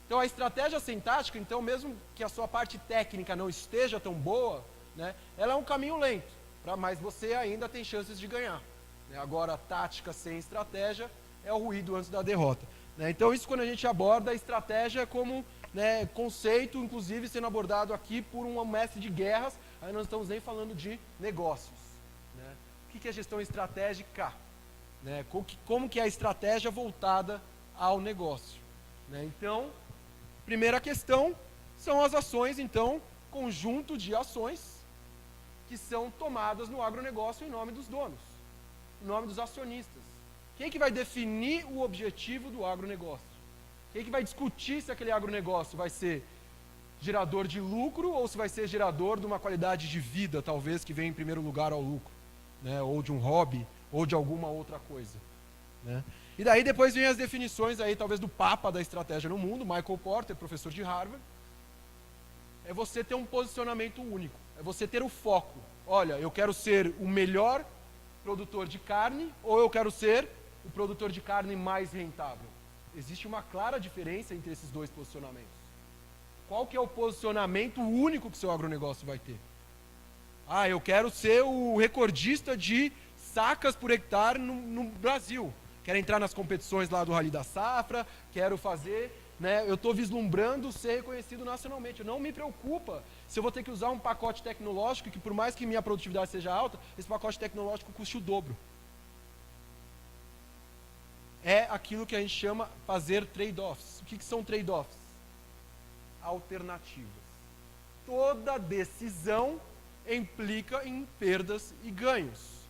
Então a estratégia sem tática, então mesmo que a sua parte técnica não esteja tão boa, né, ela é um caminho lento, mas você ainda tem chances de ganhar. Né? Agora, tática sem estratégia é o ruído antes da derrota. Né? Então isso quando a gente aborda a estratégia como, né, conceito, inclusive sendo abordado aqui por um mestre de guerras, aí não estamos nem falando de negócios. Né? O que é gestão estratégica? Né? Como que é a estratégia voltada ao negócio? Né? Então, primeira questão são as ações, então, conjunto de ações que são tomadas no agronegócio em nome dos donos, em nome dos acionistas. Quem que vai definir o objetivo do agronegócio? Quem que vai discutir se aquele agronegócio vai ser gerador de lucro ou se vai ser gerador de uma qualidade de vida, talvez, que vem em primeiro lugar ao lucro, né? Ou de um hobby, ou de alguma outra coisa. Né? E daí depois vem as definições aí, talvez do papa da estratégia no mundo, Michael Porter, professor de Harvard. É você ter um posicionamento único, é você ter o foco. Olha, eu quero ser o melhor produtor de carne ou eu quero ser o produtor de carne mais rentável. Existe uma clara diferença entre esses dois posicionamentos. Qual que é o posicionamento único que seu agronegócio vai ter? Ah, eu quero ser o recordista de sacas por hectare no Brasil. Quero entrar nas competições lá do Rally da Safra, quero fazer, né, eu estou vislumbrando ser reconhecido nacionalmente. Não me preocupa se eu vou ter que usar um pacote tecnológico que, por mais que minha produtividade seja alta, esse pacote tecnológico custe o dobro. É aquilo que a gente chama fazer trade-offs. O que são trade-offs? Alternativas. Toda decisão implica em perdas e ganhos.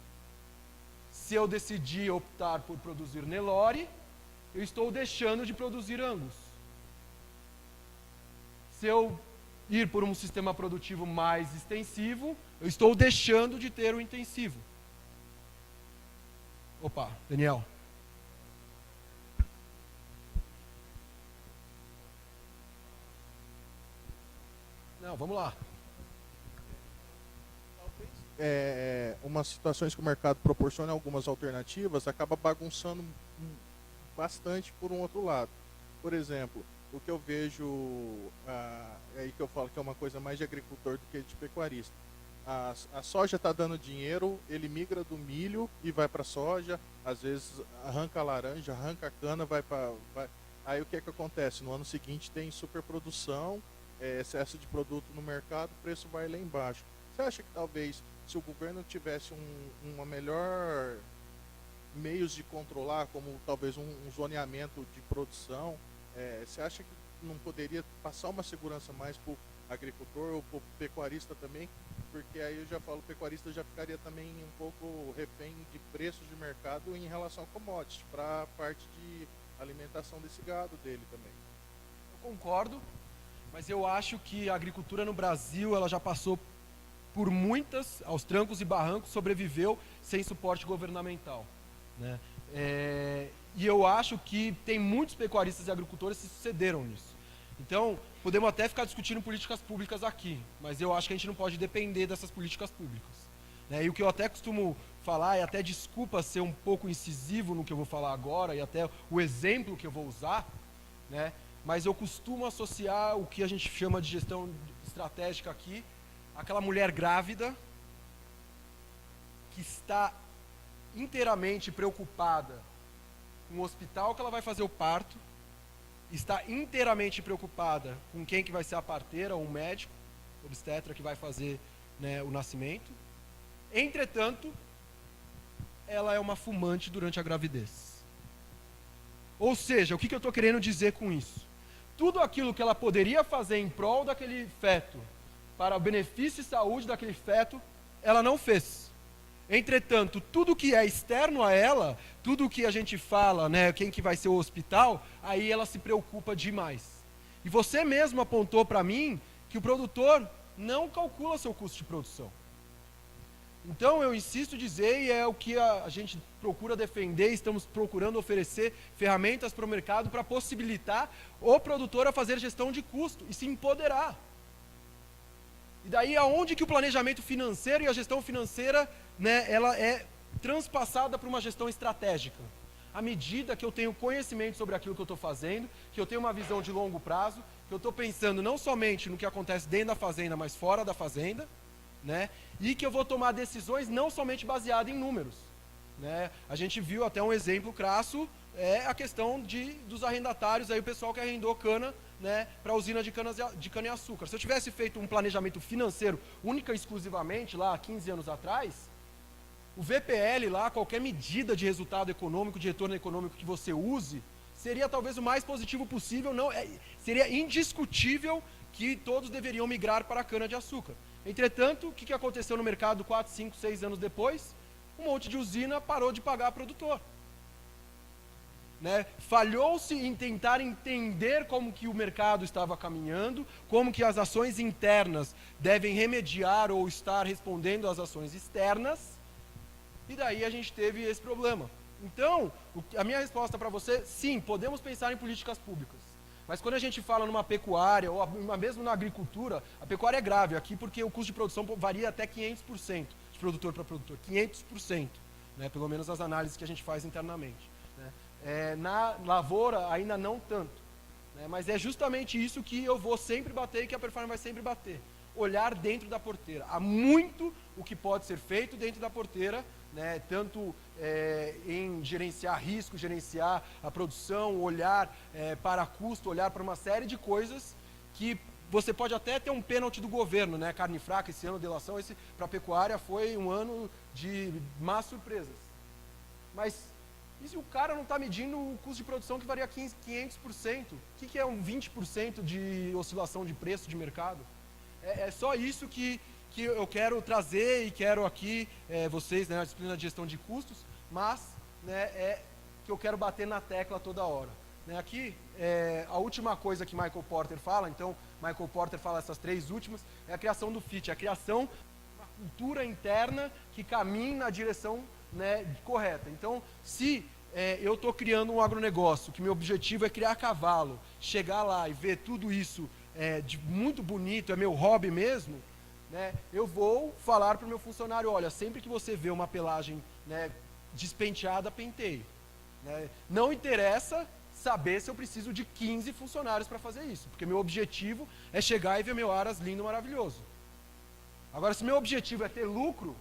Se eu decidir optar por produzir Nelore, eu estou deixando de produzir Angus. Se eu ir por um sistema produtivo mais extensivo, eu estou deixando de ter o intensivo. Opa, Daniel. Não, vamos lá. Umas situações que o mercado proporciona algumas alternativas, acaba bagunçando bastante por um outro lado. Por exemplo, o que eu vejo, é aí que eu falo que é uma coisa mais de agricultor do que de pecuarista. A soja está dando dinheiro, ele migra do milho e vai para a soja, às vezes arranca a laranja, arranca a cana, aí o que é que acontece? No ano seguinte tem superprodução, excesso de produto no mercado, o preço vai lá embaixo. Você acha que talvez, se o governo tivesse uma melhor meios de controlar, como talvez um zoneamento de produção, você acha que não poderia passar uma segurança mais para o agricultor ou para o pecuarista também? Porque aí eu já falo, o pecuarista já ficaria também um pouco refém de preços de mercado em relação a commodities, para a parte de alimentação desse gado dele também. Eu concordo, mas eu acho que a agricultura no Brasil ela já passou por muitas, aos trancos e barrancos, sobreviveu sem suporte governamental. Né? E eu acho que tem muitos pecuaristas e agricultores que se sucederam nisso. Então, podemos até ficar discutindo políticas públicas aqui, mas eu acho que a gente não pode depender dessas políticas públicas. Né? E o que eu até costumo falar, e até desculpa ser um pouco incisivo no que eu vou falar agora, e até o exemplo que eu vou usar, né? Mas eu costumo associar o que a gente chama de gestão estratégica aqui, aquela mulher grávida que está inteiramente preocupada com o hospital que ela vai fazer o parto, está inteiramente preocupada com quem que vai ser a parteira ou um médico, obstetra que vai fazer, né, o nascimento. Entretanto, ela é uma fumante durante a gravidez. Ou seja, o que eu estou querendo dizer com isso? Tudo aquilo que ela poderia fazer em prol daquele feto, para o benefício e saúde daquele feto, ela não fez. Entretanto, tudo que é externo a ela, tudo que a gente fala, né, quem que vai ser o hospital, aí ela se preocupa demais. E você mesmo apontou para mim que o produtor não calcula seu custo de produção. Então eu insisto em dizer, e é o que a gente procura defender, estamos procurando oferecer ferramentas para o mercado para possibilitar o produtor a fazer gestão de custo e se empoderar. E daí aonde que o planejamento financeiro e a gestão financeira, né, ela é transpassada para uma gestão estratégica. À medida que eu tenho conhecimento sobre aquilo que eu estou fazendo, que eu tenho uma visão de longo prazo, que eu estou pensando não somente no que acontece dentro da fazenda, mas fora da fazenda, né, e que eu vou tomar decisões não somente baseadas em números. Né. A gente viu até um exemplo crasso, a questão dos arrendatários, aí o pessoal que arrendou cana, né, para a usina de cana-e-açúcar. Se eu tivesse feito um planejamento financeiro única e exclusivamente, lá há 15 anos atrás, o VPL lá, qualquer medida de resultado econômico, de retorno econômico que você use, seria talvez o mais positivo possível, seria indiscutível que todos deveriam migrar para a cana-de-açúcar. Entretanto, o que aconteceu no mercado 4, 5, 6 anos depois? Um monte de usina parou de pagar produtor. Né? Falhou-se em tentar entender como que o mercado estava caminhando, como que as ações internas devem remediar ou estar respondendo às ações externas, e daí a gente teve esse problema. Então, a minha resposta para você, sim, podemos pensar em políticas públicas. Mas quando a gente fala numa pecuária, ou mesmo na agricultura, a pecuária é grave aqui porque o custo de produção varia até 500% de produtor para produtor. 500%, né? Pelo menos as análises que a gente faz internamente. Né? Na lavoura, ainda não tanto. Né? Mas é justamente isso que eu vou sempre bater e que a Perfarm vai sempre bater. Olhar dentro da porteira. Há muito o que pode ser feito dentro da porteira, né, tanto em gerenciar risco, gerenciar a produção, olhar para custo, olhar para uma série de coisas que você pode até ter um pênalti do governo, né, carne fraca, esse ano de delação, para a pecuária foi um ano de más surpresas. Mas e se o cara não está medindo o custo de produção que varia 500%? O que é um 20% de oscilação de preço de mercado? É só isso que eu quero trazer e quero aqui, vocês, né, a disciplina de gestão de custos, mas né, que eu quero bater na tecla toda hora. Né, aqui, a última coisa que Michael Porter fala, então, Michael Porter fala essas 3 últimas, é a criação do FIT, a criação de uma cultura interna que caminhe na direção, né, correta. Então, se eu estou criando um agronegócio, que meu objetivo é criar cavalo, chegar lá e ver tudo isso muito bonito, é meu hobby mesmo, né, eu vou falar para o meu funcionário, olha, sempre que você vê uma pelagem, né, despenteada, penteie. Né? Não interessa saber se eu preciso de 15 funcionários para fazer isso, porque meu objetivo é chegar e ver meu aras lindo, maravilhoso. Agora, se meu objetivo é ter lucro,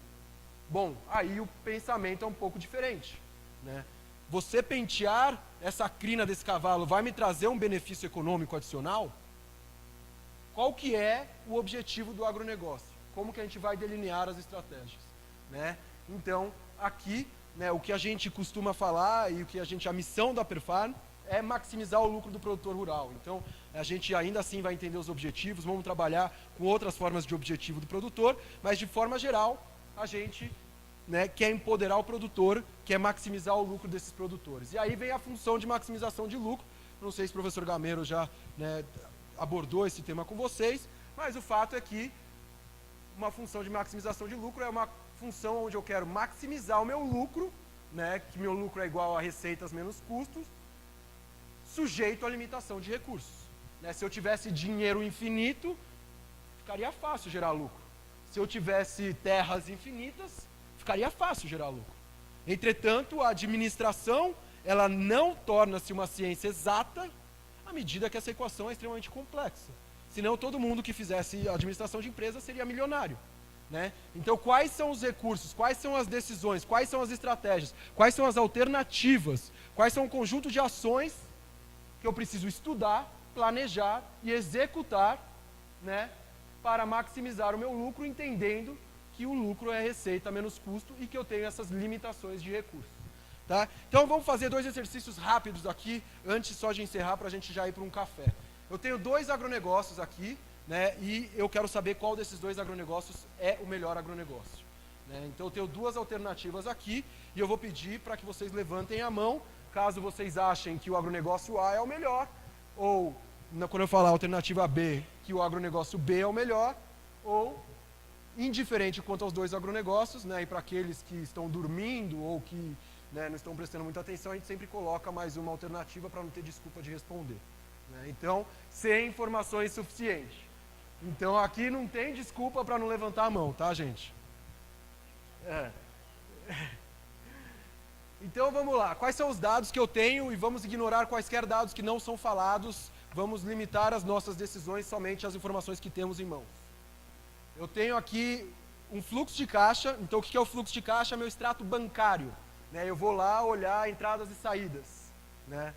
bom, aí o pensamento é um pouco diferente. Né? Você pentear essa crina desse cavalo vai me trazer um benefício econômico adicional? Qual que é o objetivo do agronegócio? Como que a gente vai delinear as estratégias? Né? Então, aqui, né, o que a gente costuma falar e a missão da Perfarm é maximizar o lucro do produtor rural. Então, a gente ainda assim vai entender os objetivos, vamos trabalhar com outras formas de objetivo do produtor, mas de forma geral, a gente, né, quer empoderar o produtor, quer maximizar o lucro desses produtores. E aí vem a função de maximização de lucro. Não sei se o professor Gameiro já, né, abordou esse tema com vocês, mas o fato é que uma função de maximização de lucro é uma função onde eu quero maximizar o meu lucro, né, que meu lucro é igual a receitas menos custos, sujeito à limitação de recursos. Né? Se eu tivesse dinheiro infinito, ficaria fácil gerar lucro. Se eu tivesse terras infinitas, ficaria fácil gerar lucro. Entretanto, a administração, ela não torna-se uma ciência exata à medida que essa equação é extremamente complexa. Senão, todo mundo que fizesse administração de empresa seria milionário. Né? Então, quais são os recursos, quais são as decisões, quais são as estratégias, quais são as alternativas, quais são o conjunto de ações que eu preciso estudar, planejar e executar, né, para maximizar o meu lucro, entendendo que o lucro é receita menos custo e que eu tenho essas limitações de recursos. Tá? Então vamos fazer 2 exercícios rápidos aqui, antes só de encerrar, para a gente já ir para um café. Eu tenho 2 agronegócios aqui, né, e eu quero saber qual desses 2 agronegócios é o melhor agronegócio. Né? Então eu tenho 2 alternativas aqui, e eu vou pedir para que vocês levantem a mão, caso vocês achem que o agronegócio A é o melhor, ou, quando eu falar alternativa B, que o agronegócio B é o melhor, ou indiferente quanto aos 2 agronegócios, né, e para aqueles que estão dormindo ou que, né, não estão prestando muita atenção, a gente sempre coloca mais uma alternativa para não ter desculpa de responder. Né? Então, sem informações suficientes. Então, aqui não tem desculpa para não levantar a mão, tá, gente? Então, vamos lá. Quais são os dados que eu tenho e vamos ignorar quaisquer dados que não são falados. Vamos limitar as nossas decisões somente às informações que temos em mãos. Eu tenho aqui um fluxo de caixa. Então, o que é o fluxo de caixa? É meu extrato bancário. Né? Eu vou lá olhar entradas e saídas. Né?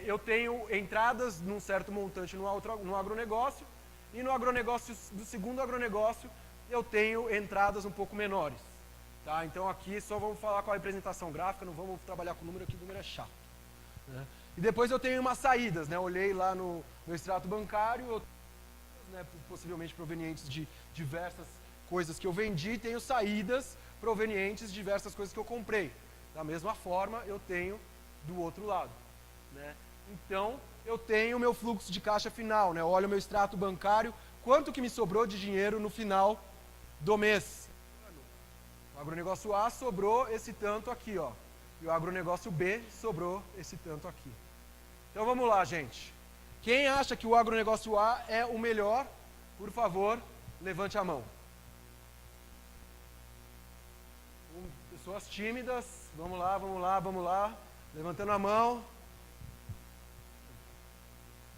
Eu tenho entradas num certo montante no agronegócio, e no agronegócio, do segundo agronegócio, eu tenho entradas um pouco menores. Tá? Então aqui só vamos falar com a representação gráfica, não vamos trabalhar com número, aqui o número é chato. Né? E depois eu tenho umas saídas, né? Olhei lá no extrato bancário, né, possivelmente provenientes de diversas coisas que eu vendi, tenho saídas provenientes de diversas coisas que eu comprei. Da mesma forma, eu tenho do outro lado. Né? Então, eu tenho o meu fluxo de caixa final. Né? Olha o meu extrato bancário, quanto que me sobrou de dinheiro no final do mês. O agronegócio A sobrou esse tanto aqui, ó, e o agronegócio B sobrou esse tanto aqui. Então, vamos lá, gente. Quem acha que o agronegócio A é o melhor, por favor, levante a mão. Pessoas tímidas, vamos lá, vamos lá, vamos lá. Levantando a mão.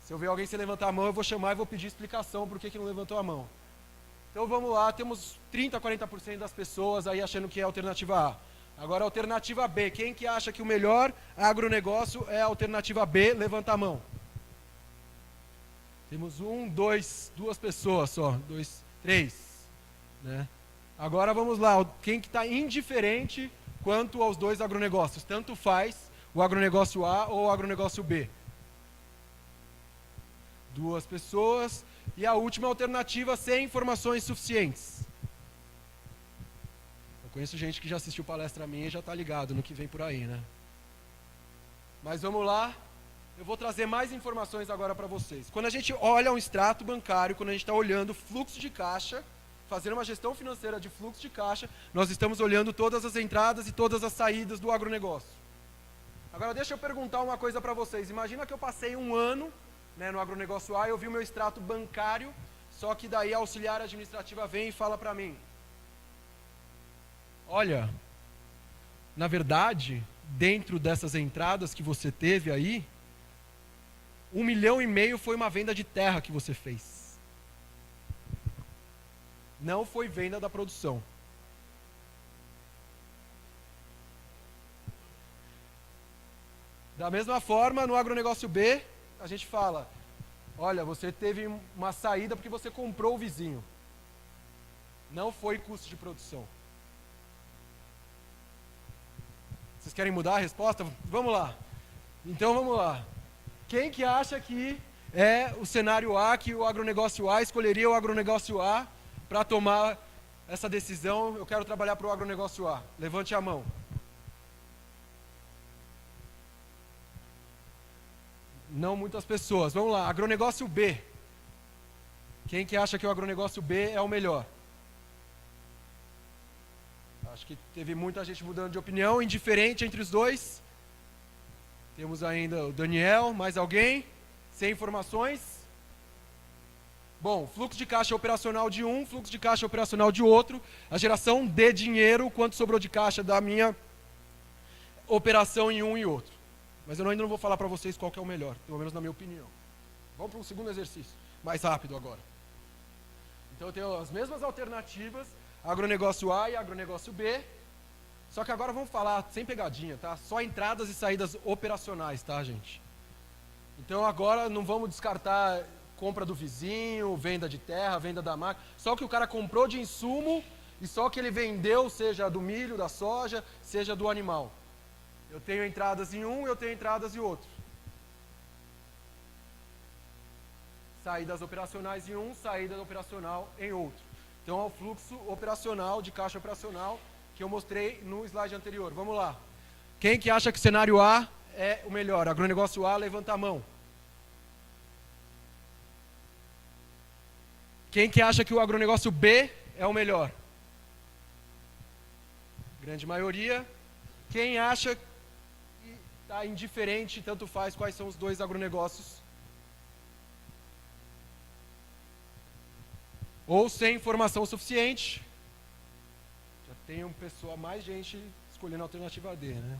Se eu ver alguém sem levantar a mão, eu vou chamar e vou pedir explicação por que não levantou a mão. Então vamos lá, temos 30% a 40% das pessoas aí achando que é a alternativa A. Agora a alternativa B, quem que acha que o melhor agronegócio é a alternativa B? Levanta a mão. Temos 1, 2, 2 pessoas só, 2, 3. Né? Agora vamos lá, quem que está indiferente quanto aos 2 agronegócios? Tanto faz o agronegócio A ou o agronegócio B. 2 pessoas. E a última alternativa, sem informações suficientes. Eu conheço gente que já assistiu palestra minha e já está ligado no que vem por aí, né? Mas vamos lá. Eu vou trazer mais informações agora para vocês. Quando a gente olha um extrato bancário, quando a gente está olhando fluxo de caixa, fazendo uma gestão financeira de fluxo de caixa, nós estamos olhando todas as entradas e todas as saídas do agronegócio. Agora deixa eu perguntar uma coisa para vocês. Imagina que eu passei um ano, né, no agronegócio A, eu vi o meu extrato bancário, só que daí a auxiliar administrativa vem e fala para mim: olha, na verdade, dentro dessas entradas que você teve aí, 1,5 milhão foi uma venda de terra que você fez. Não foi venda da produção. Da mesma forma, no agronegócio B, a gente fala: olha, você teve uma saída porque você comprou o vizinho. Não foi custo de produção. Vocês querem mudar a resposta? Vamos lá. Então vamos lá. Quem que acha que é o cenário A, que o agronegócio A escolheria o agronegócio A para tomar essa decisão? Eu quero trabalhar para o agronegócio A. Levante a mão. Não muitas pessoas. Vamos lá, agronegócio B. Quem que acha que o agronegócio B é o melhor? Acho que teve muita gente mudando de opinião. Indiferente entre os dois. Temos ainda o Daniel, mais alguém? Sem informações? Bom, fluxo de caixa operacional de um, fluxo de caixa operacional de outro. A geração de dinheiro, quanto sobrou de caixa da minha operação em um e outro. Mas eu ainda não vou falar para vocês qual que é o melhor, pelo menos na minha opinião. Vamos para um segundo exercício, mais rápido agora. Então eu tenho as mesmas alternativas, agronegócio A e agronegócio B. Só que agora vamos falar sem pegadinha, tá? Só entradas e saídas operacionais, tá, gente? Então agora não vamos descartar compra do vizinho, venda de terra, venda da máquina. Só o que o cara comprou de insumo e só o que ele vendeu, seja do milho, da soja, seja do animal. Eu tenho entradas em um, eu tenho entradas em outro. Saídas operacionais em um, saída operacional em outro. Então é o fluxo operacional, de caixa operacional, que eu mostrei no slide anterior. Vamos lá. Quem que acha que o cenário A é o melhor? Agronegócio A, levanta a mão. Quem que acha que o agronegócio B é o melhor? Grande maioria. Quem acha que está indiferente, tanto faz quais são os dois agronegócios? Ou sem informação suficiente? Já tem mais gente escolhendo a alternativa D, né?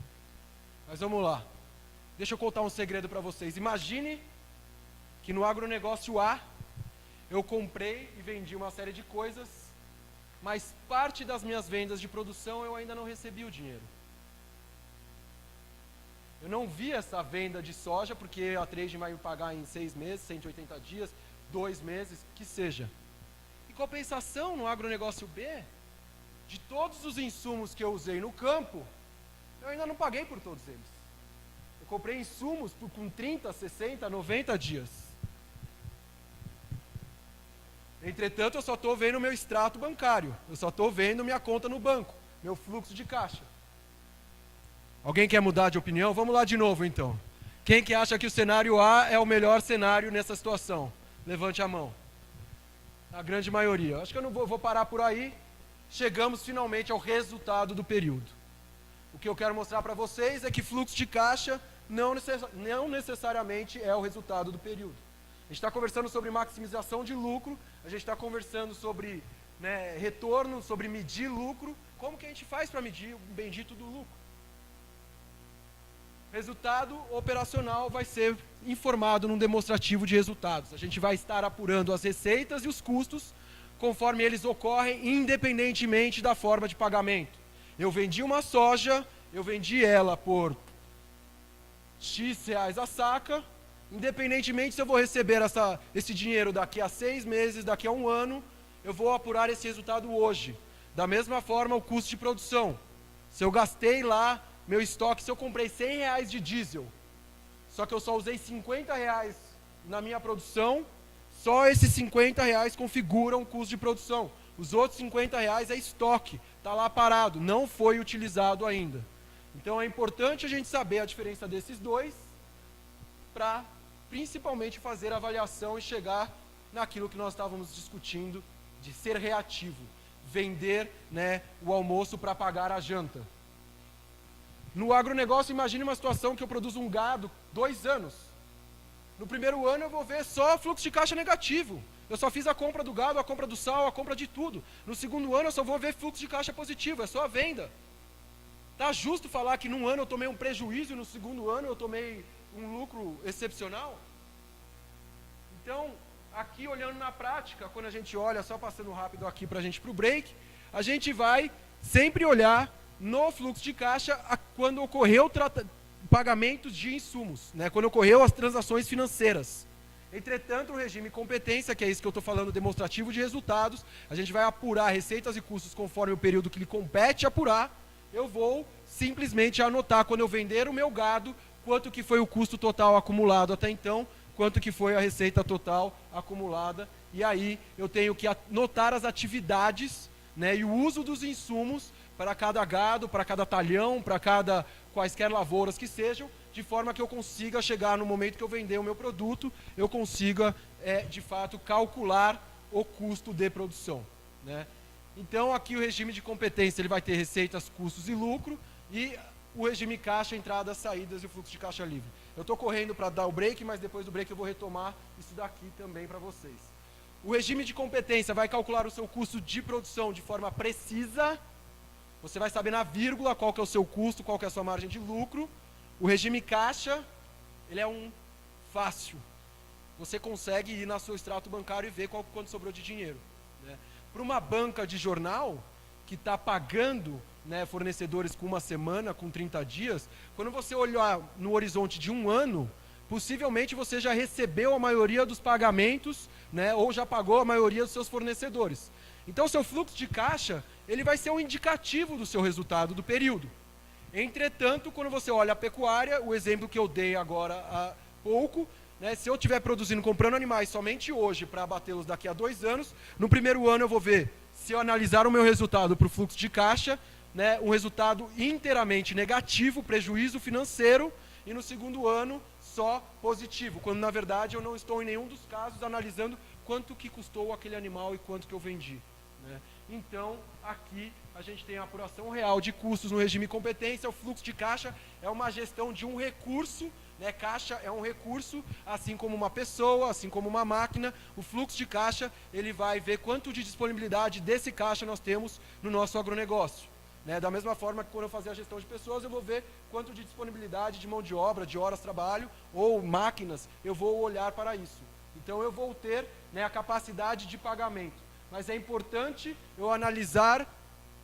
Mas vamos lá. Deixa eu contar um segredo para vocês. Imagine que no agronegócio A, eu comprei e vendi uma série de coisas, mas parte das minhas vendas de produção eu ainda não recebi o dinheiro. Eu não vi essa venda de soja, porque a trade vai me pagar em 6 meses, 180 dias, 2 meses, que seja. Em compensação, no agronegócio B, de todos os insumos que eu usei no campo, eu ainda não paguei por todos eles. Eu comprei insumos com 30, 60, 90 dias. Entretanto, eu só estou vendo o meu extrato bancário. Eu só estou vendo minha conta no banco, meu fluxo de caixa. Alguém quer mudar de opinião? Vamos lá de novo, então. Quem que acha que o cenário A é o melhor cenário nessa situação? Levante a mão. A grande maioria. Acho que eu não vou parar por aí. Chegamos finalmente ao resultado do período. O que eu quero mostrar para vocês é que fluxo de caixa não necessariamente é o resultado do período. A gente está conversando sobre maximização de lucro, a gente está conversando sobre retorno, sobre medir lucro. Como que a gente faz para medir o bendito do lucro? Resultado operacional vai ser informado num demonstrativo de resultados. A gente vai estar apurando as receitas e os custos conforme eles ocorrem, independentemente da forma de pagamento. Eu vendi uma soja, eu vendi ela por X reais a saca, independentemente se eu vou receber esse dinheiro daqui a 6 meses, daqui a 1 ano, eu vou apurar esse resultado hoje. Da mesma forma, o custo de produção. Se eu gastei lá meu estoque, se eu comprei 100 reais de diesel, só que eu só usei 50 reais na minha produção, só esses 50 reais configuram o custo de produção. Os outros 50 reais é estoque, está lá parado, não foi utilizado ainda. Então é importante a gente saber a diferença desses dois, para principalmente fazer a avaliação e chegar naquilo que nós estávamos discutindo, de ser reativo, vender o almoço para pagar a janta. No agronegócio, imagine uma situação que eu produzo um gado 2 anos. No primeiro ano eu vou ver só fluxo de caixa negativo. Eu só fiz a compra do gado, a compra do sal, a compra de tudo. No segundo ano eu só vou ver fluxo de caixa positivo, é só a venda. Tá justo falar que num ano eu tomei um prejuízo e no segundo ano eu tomei um lucro excepcional? Então, aqui olhando na prática, quando a gente olha, só passando rápido aqui para a gente ir para o break, a gente vai sempre olhar no fluxo de caixa quando ocorreu pagamentos de insumos, quando ocorreu as transações financeiras. Entretanto, o regime competência, que é isso que eu estou falando, demonstrativo de resultados, a gente vai apurar receitas e custos conforme o período que lhe compete apurar. Eu vou simplesmente anotar, quando eu vender o meu gado, quanto que foi o custo total acumulado até então, quanto que foi a receita total acumulada, e aí eu tenho que anotar as atividades e o uso dos insumos para cada gado, para cada talhão, para cada quaisquer lavouras que sejam, de forma que eu consiga chegar no momento que eu vender o meu produto, eu consiga, de fato, calcular o custo de produção. Então, aqui o regime de competência ele vai ter receitas, custos e lucro, e o regime caixa, entradas, saídas e o fluxo de caixa livre. Eu estou correndo para dar o break, mas depois do break eu vou retomar isso daqui também para vocês. O regime de competência vai calcular o seu custo de produção de forma precisa. Você vai saber na vírgula qual que é o seu custo, qual que é a sua margem de lucro. O regime caixa, ele é fácil. Você consegue ir no seu extrato bancário e ver quanto sobrou de dinheiro. Para uma banca de jornal, que está pagando fornecedores com 1 semana, com 30 dias, quando você olhar no horizonte de 1 ano, possivelmente você já recebeu a maioria dos pagamentos, ou já pagou a maioria dos seus fornecedores. Então, seu fluxo de caixa, ele vai ser um indicativo do seu resultado do período. Entretanto, quando você olha a pecuária, o exemplo que eu dei agora há pouco, né, se eu estiver produzindo, comprando animais somente hoje para abatê-los daqui a 2 anos, no primeiro ano eu vou ver, se eu analisar o meu resultado para o fluxo de caixa, né, um resultado inteiramente negativo, prejuízo financeiro, e no segundo ano só positivo, quando na verdade eu não estou em nenhum dos casos analisando quanto que custou aquele animal e quanto que eu vendi, né? Então, aqui a gente tem a apuração real de custos no regime competência. O fluxo de caixa é uma gestão de um recurso, né? Caixa é um recurso, assim como uma pessoa, assim como uma máquina. O fluxo de caixa, ele vai ver quanto de disponibilidade desse caixa nós temos no nosso agronegócio, né? Da mesma forma que quando eu fazer a gestão de pessoas, eu vou ver quanto de disponibilidade de mão de obra, de horas de trabalho ou máquinas, eu vou olhar para isso. Então eu vou ter, né, a capacidade de pagamento. Mas é importante eu analisar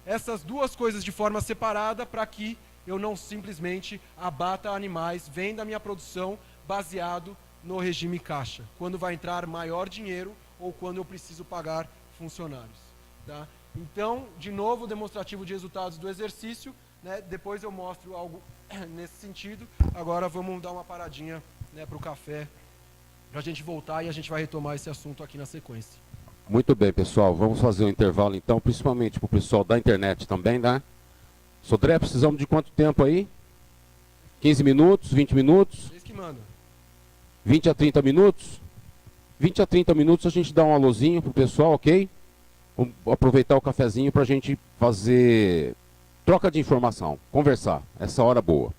essas duas coisas de forma separada para que eu não simplesmente abata animais, venda a minha produção baseado no regime caixa, quando vai entrar maior dinheiro ou quando eu preciso pagar funcionários, tá? Então, de novo, demonstrativo de resultados do exercício, né? Depois eu mostro algo nesse sentido. Agora vamos dar uma paradinha, né, para o café, para a gente voltar e a gente vai retomar esse assunto aqui na sequência. Muito bem, pessoal. Vamos fazer um intervalo, então, principalmente para o pessoal da internet também, né? Sodré, precisamos de quanto tempo aí? 15 minutos, 20 minutos? Vocês que mandam. 20 a 30 minutos? 20 a 30 minutos a gente dá um alôzinho pro pessoal, ok? Vamos aproveitar o cafezinho para a gente fazer troca de informação, conversar, essa hora boa.